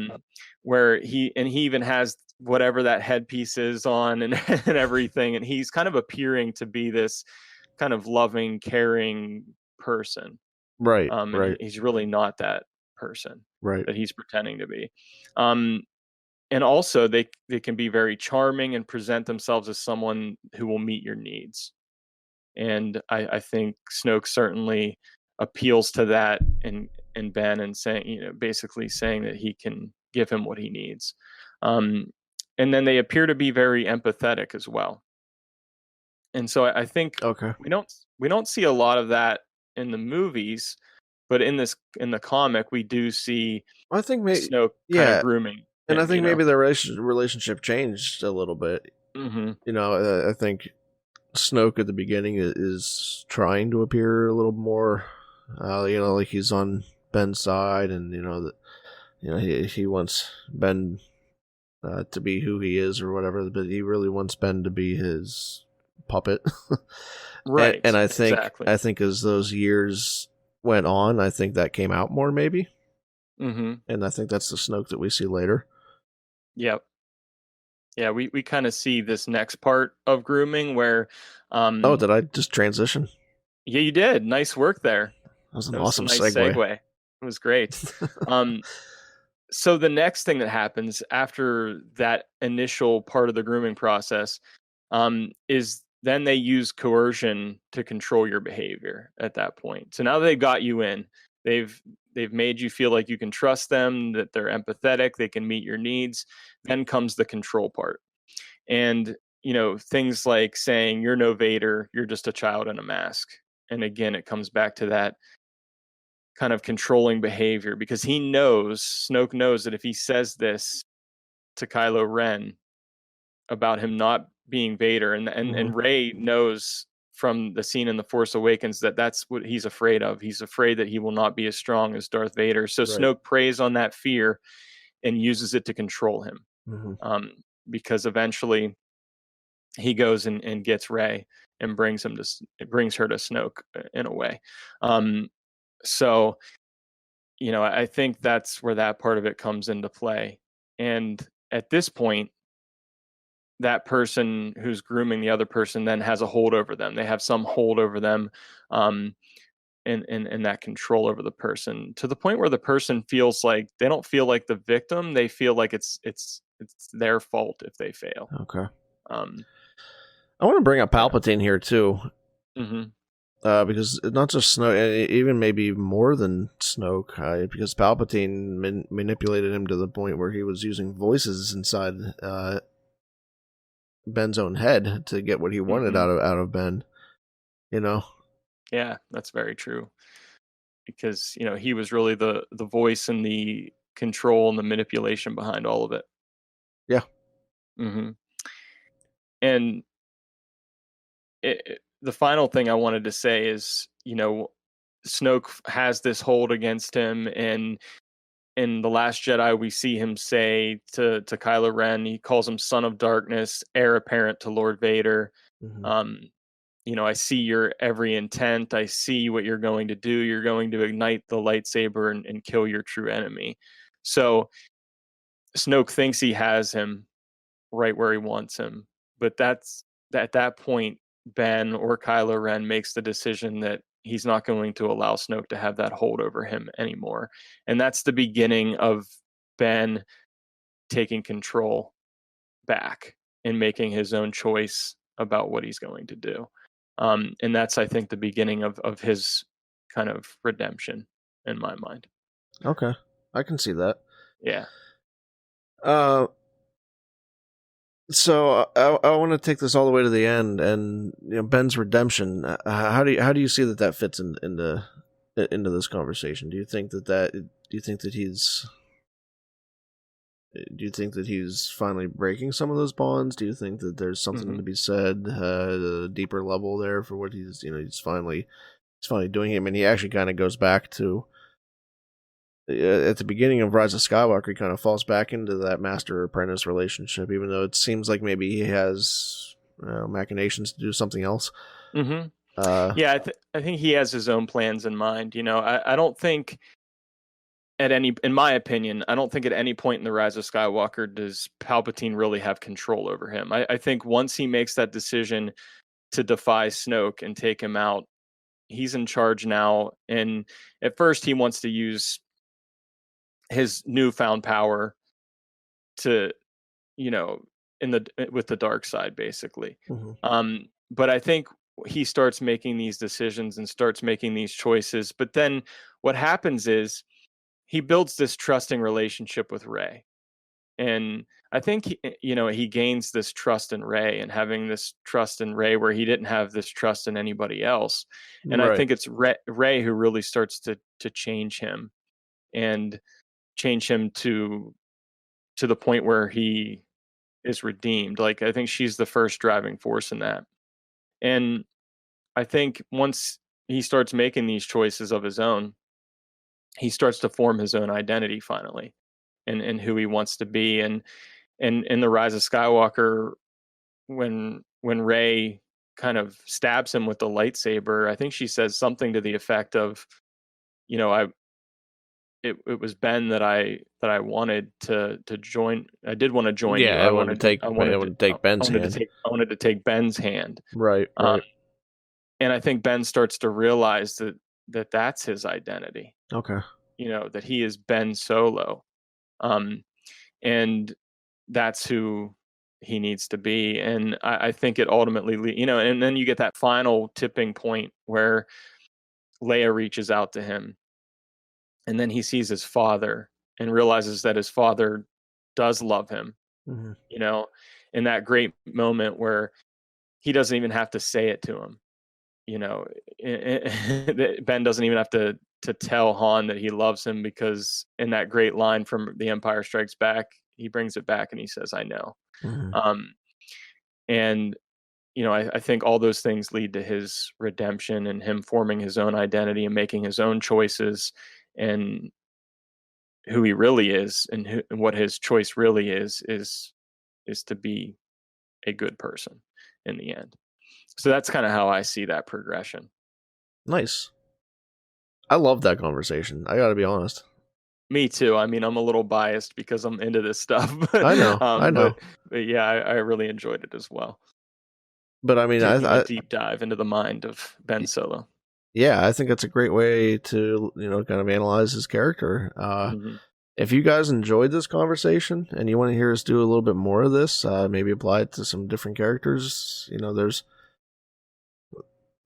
where he even has whatever that headpiece is on and, and everything, and he's kind of appearing to be this kind of loving, caring person. Right. And Right. he's really not that person Right. that he's pretending to be. Um, and also they can be very charming and present themselves as someone who will meet your needs. And I think Snoke certainly appeals to that in Ben, and saying, basically saying that he can give him what he needs. Um, and then they appear to be very empathetic as well. And so I think Okay. we don't see a lot of that in the movies, but in the comic we do see I think maybe. Snoke kind of Yeah. grooming And I him. think maybe the relationship changed a little bit. Hmm. I think Snoke at the beginning is trying to appear a little more, like he's on Ben's side, and he wants Ben to be who he is or whatever, but he really wants Ben to be his puppet. Right. And Exactly. I think as those years went on, I think that came out more maybe, Hmm. and I think that's the Snoke that we see later. Yep. Yeah, we kind of see this next part of grooming where, Oh, did I just transition? yeah, you did. Nice work there. That was an That was a awesome nice segue. segue. It was great. Um, so the next thing that happens after that initial part of the grooming process, is then they use coercion to control your behavior at that point. So now they've got you in. They've they've made you feel like you can trust them, that they're empathetic, they can meet your needs. Then comes the control part. And things like saying you're no Vader, you're just a child in a mask. And again, it comes back to that kind of controlling behavior, because Snoke knows that if he says this to Kylo Ren about him not being Vader, and Rey knows from the scene in The Force Awakens that that's what he's afraid of. He's afraid that he will not be as strong as Darth Vader. So Right. Snoke preys on that fear and uses it to control him. Mm-hmm. Because eventually he goes and gets Rey and brings her to Snoke in a way. So I think that's where that part of it comes into play. And at this point, that person who's grooming the other person then has a hold over them. They have some hold over them, and that control over the person, to the point where the person feels like they don't feel like the victim. They feel like it's their fault if they fail. Okay. Um, I want to bring up Palpatine here too, hmm because not just Snoke, even maybe more than Snoke, because Palpatine manipulated him to the point where he was using voices inside Ben's own head to get what he wanted out of Ben. Yeah, that's very true. Because he was really the voice and the control and the manipulation behind all of it. Yeah. Hmm. And the final thing I wanted to say is, Snoke has this hold against him, and in The Last Jedi, we see him say to Kylo Ren, he calls him Son of Darkness, heir apparent to Lord Vader. Mm-hmm. I see your every intent. I see what you're going to do. You're going to ignite the lightsaber and kill your true enemy. So Snoke thinks he has him right where he wants him, but at that point, Ben or Kylo Ren makes the decision that he's not going to allow Snoke to have that hold over him anymore. And that's the beginning of Ben taking control back and making his own choice about what he's going to do. And that's, I think, the beginning of his kind of redemption in my mind. Okay, I can see that. Yeah. So I want to take this all the way to the end, and Ben's redemption. How do you see that fits into this conversation? Do you think that he's finally breaking some of those bonds? Do you think that there's something to be said at a deeper level there for what he's finally doing it? I mean, he actually kind of goes back to at the beginning of Rise of Skywalker. He kind of falls back into that master-apprentice relationship, even though it seems like maybe he has machinations to do something else. Mm-hmm. I think he has his own plans in mind. I don't think in my opinion, I don't think at any point in the Rise of Skywalker does Palpatine really have control over him. I think once he makes that decision to defy Snoke and take him out, he's in charge now. And at first he wants to use his newfound power to, with the dark side, basically. Mm-hmm. But I think he starts making these decisions and starts making these choices. But then what happens is he builds this trusting relationship with Rey. And I think, he gains this trust in Rey, and having this trust in Rey where he didn't have this trust in anybody else. And right. I think it's Rey who really starts to change him, and change him to the point where he is redeemed. Like, I think she's the first driving force in that. And I think once he starts making these choices of his own, he starts to form his own identity finally, and who he wants to be. And in the Rise of Skywalker, when Rey kind of stabs him with the lightsaber, I think she says something to the effect of, it was Ben that I wanted to join. I did want to join you. I wanted to take Ben's hand. I wanted to take Ben's hand. Right. And I think Ben starts to realize that that's his identity. Okay. That he is Ben Solo. And that's who he needs to be. And I think it ultimately, and then you get that final tipping point where Leia reaches out to him, and then he sees his father and realizes that his father does love him. Mm-hmm. In that great moment where he doesn't even have to say it to him. Ben doesn't even have to tell Han that he loves him, because in that great line from The Empire Strikes Back, he brings it back and he says, "I know." Mm-hmm. And I think all those things lead to his redemption and him forming his own identity and making his own choices, and who he really is, and what his choice really is to be a good person in the end. So that's kind of how I see that progression. Nice. I love that conversation. I got to be honest. Me too. I mean, I'm a little biased because I'm into this stuff. But, I know. But yeah, I really enjoyed it as well. But I mean, a deep dive into the mind of Ben Solo. Yeah, I think that's a great way to kind of analyze his character. Mm-hmm. If you guys enjoyed this conversation and you want to hear us do a little bit more of this, maybe apply it to some different characters.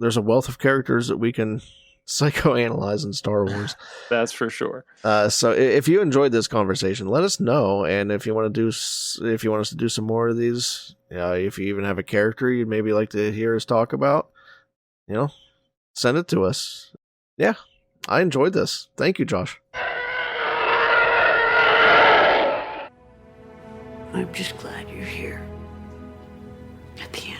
There's a wealth of characters that we can psychoanalyze in Star Wars. That's for sure. So if you enjoyed this conversation, let us know. And if you want us to do some more of these, if you even have a character you'd maybe like to hear us talk about, send it to us. Yeah, I enjoyed this. Thank you, Josh. I'm just glad you're here. At the end.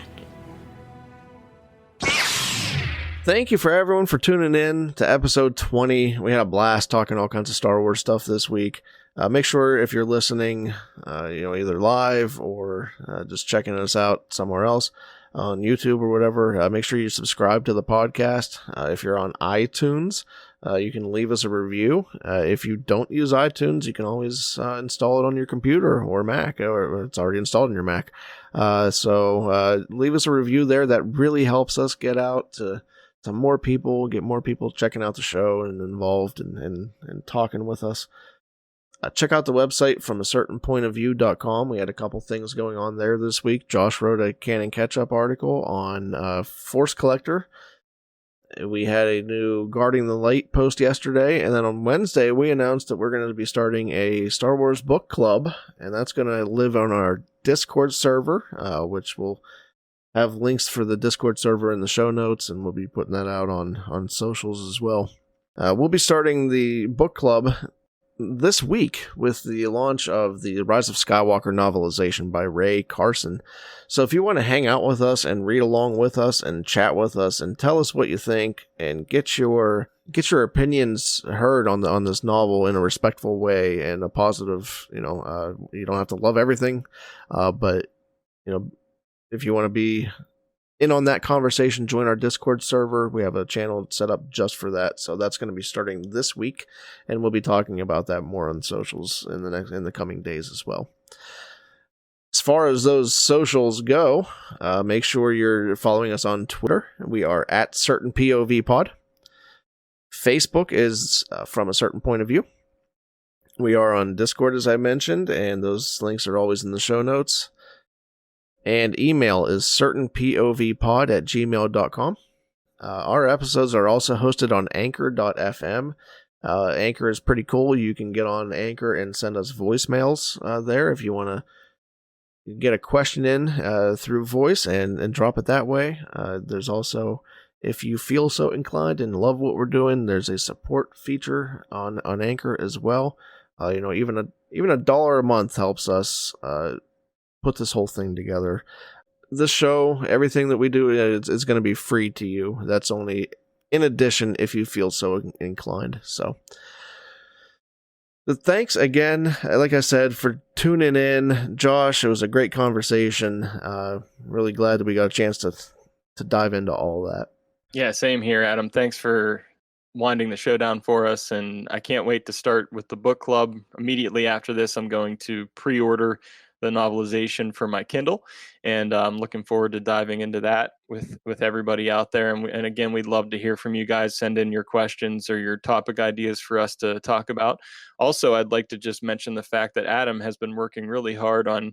Thank you for everyone for tuning in to episode 20. We had a blast talking all kinds of Star Wars stuff this week. Make sure if you're listening, either live or just checking us out somewhere else on YouTube or whatever, make sure you subscribe to the podcast. If you're on iTunes, you can leave us a review. If you don't use iTunes, you can always install it on your computer or Mac, or it's already installed in your Mac. So leave us a review there. That really helps us get out to more people, get more people checking out the show and involved and talking with us. Check out the website from a certain point of view.com. We had a couple things going on there this week. Josh wrote a Canon Catch-Up article on Force Collector. We had a new Guarding the Light post yesterday, and then on Wednesday we announced that we're going to be starting a Star Wars book club, and that's going to live on our Discord server, which will have links for the Discord server in the show notes, and we'll be putting that out on socials as well. We'll be starting the book club this week with the launch of the Rise of Skywalker novelization by Ray Carson. So if you want to hang out with us and read along with us and chat with us and tell us what you think and get your opinions heard on this novel in a respectful way and a positive, you don't have to love everything, but if you want to be in on that conversation, join our Discord server. We have a channel set up just for that. So that's going to be starting this week, and we'll be talking about that more on socials in the coming days as well. As far as those socials go, make sure you're following us on Twitter. We are at Certain POV Pod. Facebook is From a Certain Point of View. We are on Discord, as I mentioned, and those links are always in the show notes. And email is certainpovpod@gmail.com. Our episodes are also hosted on Anchor.fm. Anchor is pretty cool. You can get on Anchor and send us voicemails there if you want to get a question in through voice and drop it that way. There's also, if you feel so inclined and love what we're doing, there's a support feature on Anchor as well. Even $1 a month helps us put this whole thing together. This show, everything that we do, is going to be free to you. That's only in addition if you feel so inclined. So, but thanks again, like I said, for tuning in. Josh, it was a great conversation. Really glad that we got a chance to dive into all that. Yeah, same here, Adam. Thanks for winding the show down for us, and I can't wait to start with the book club. Immediately after this, I'm going to pre-order the novelization for my Kindle, and I'm looking forward to diving into that with everybody out there. And again, we'd love to hear from you guys. Send in your questions or your topic ideas for us to talk about. Also, I'd like to just mention the fact that Adam has been working really hard on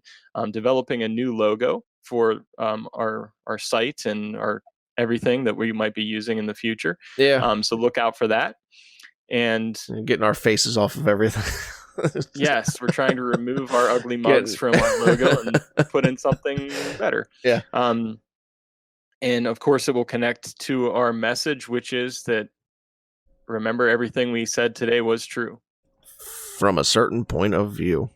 developing a new logo for our site and our everything that we might be using in the future. Yeah. So look out for that. And getting our faces off of everything. Yes, we're trying to remove our ugly mugs from our logo and put in something better. Yeah. And of course, it will connect to our message, which is that remember everything we said today was true. From a certain point of view.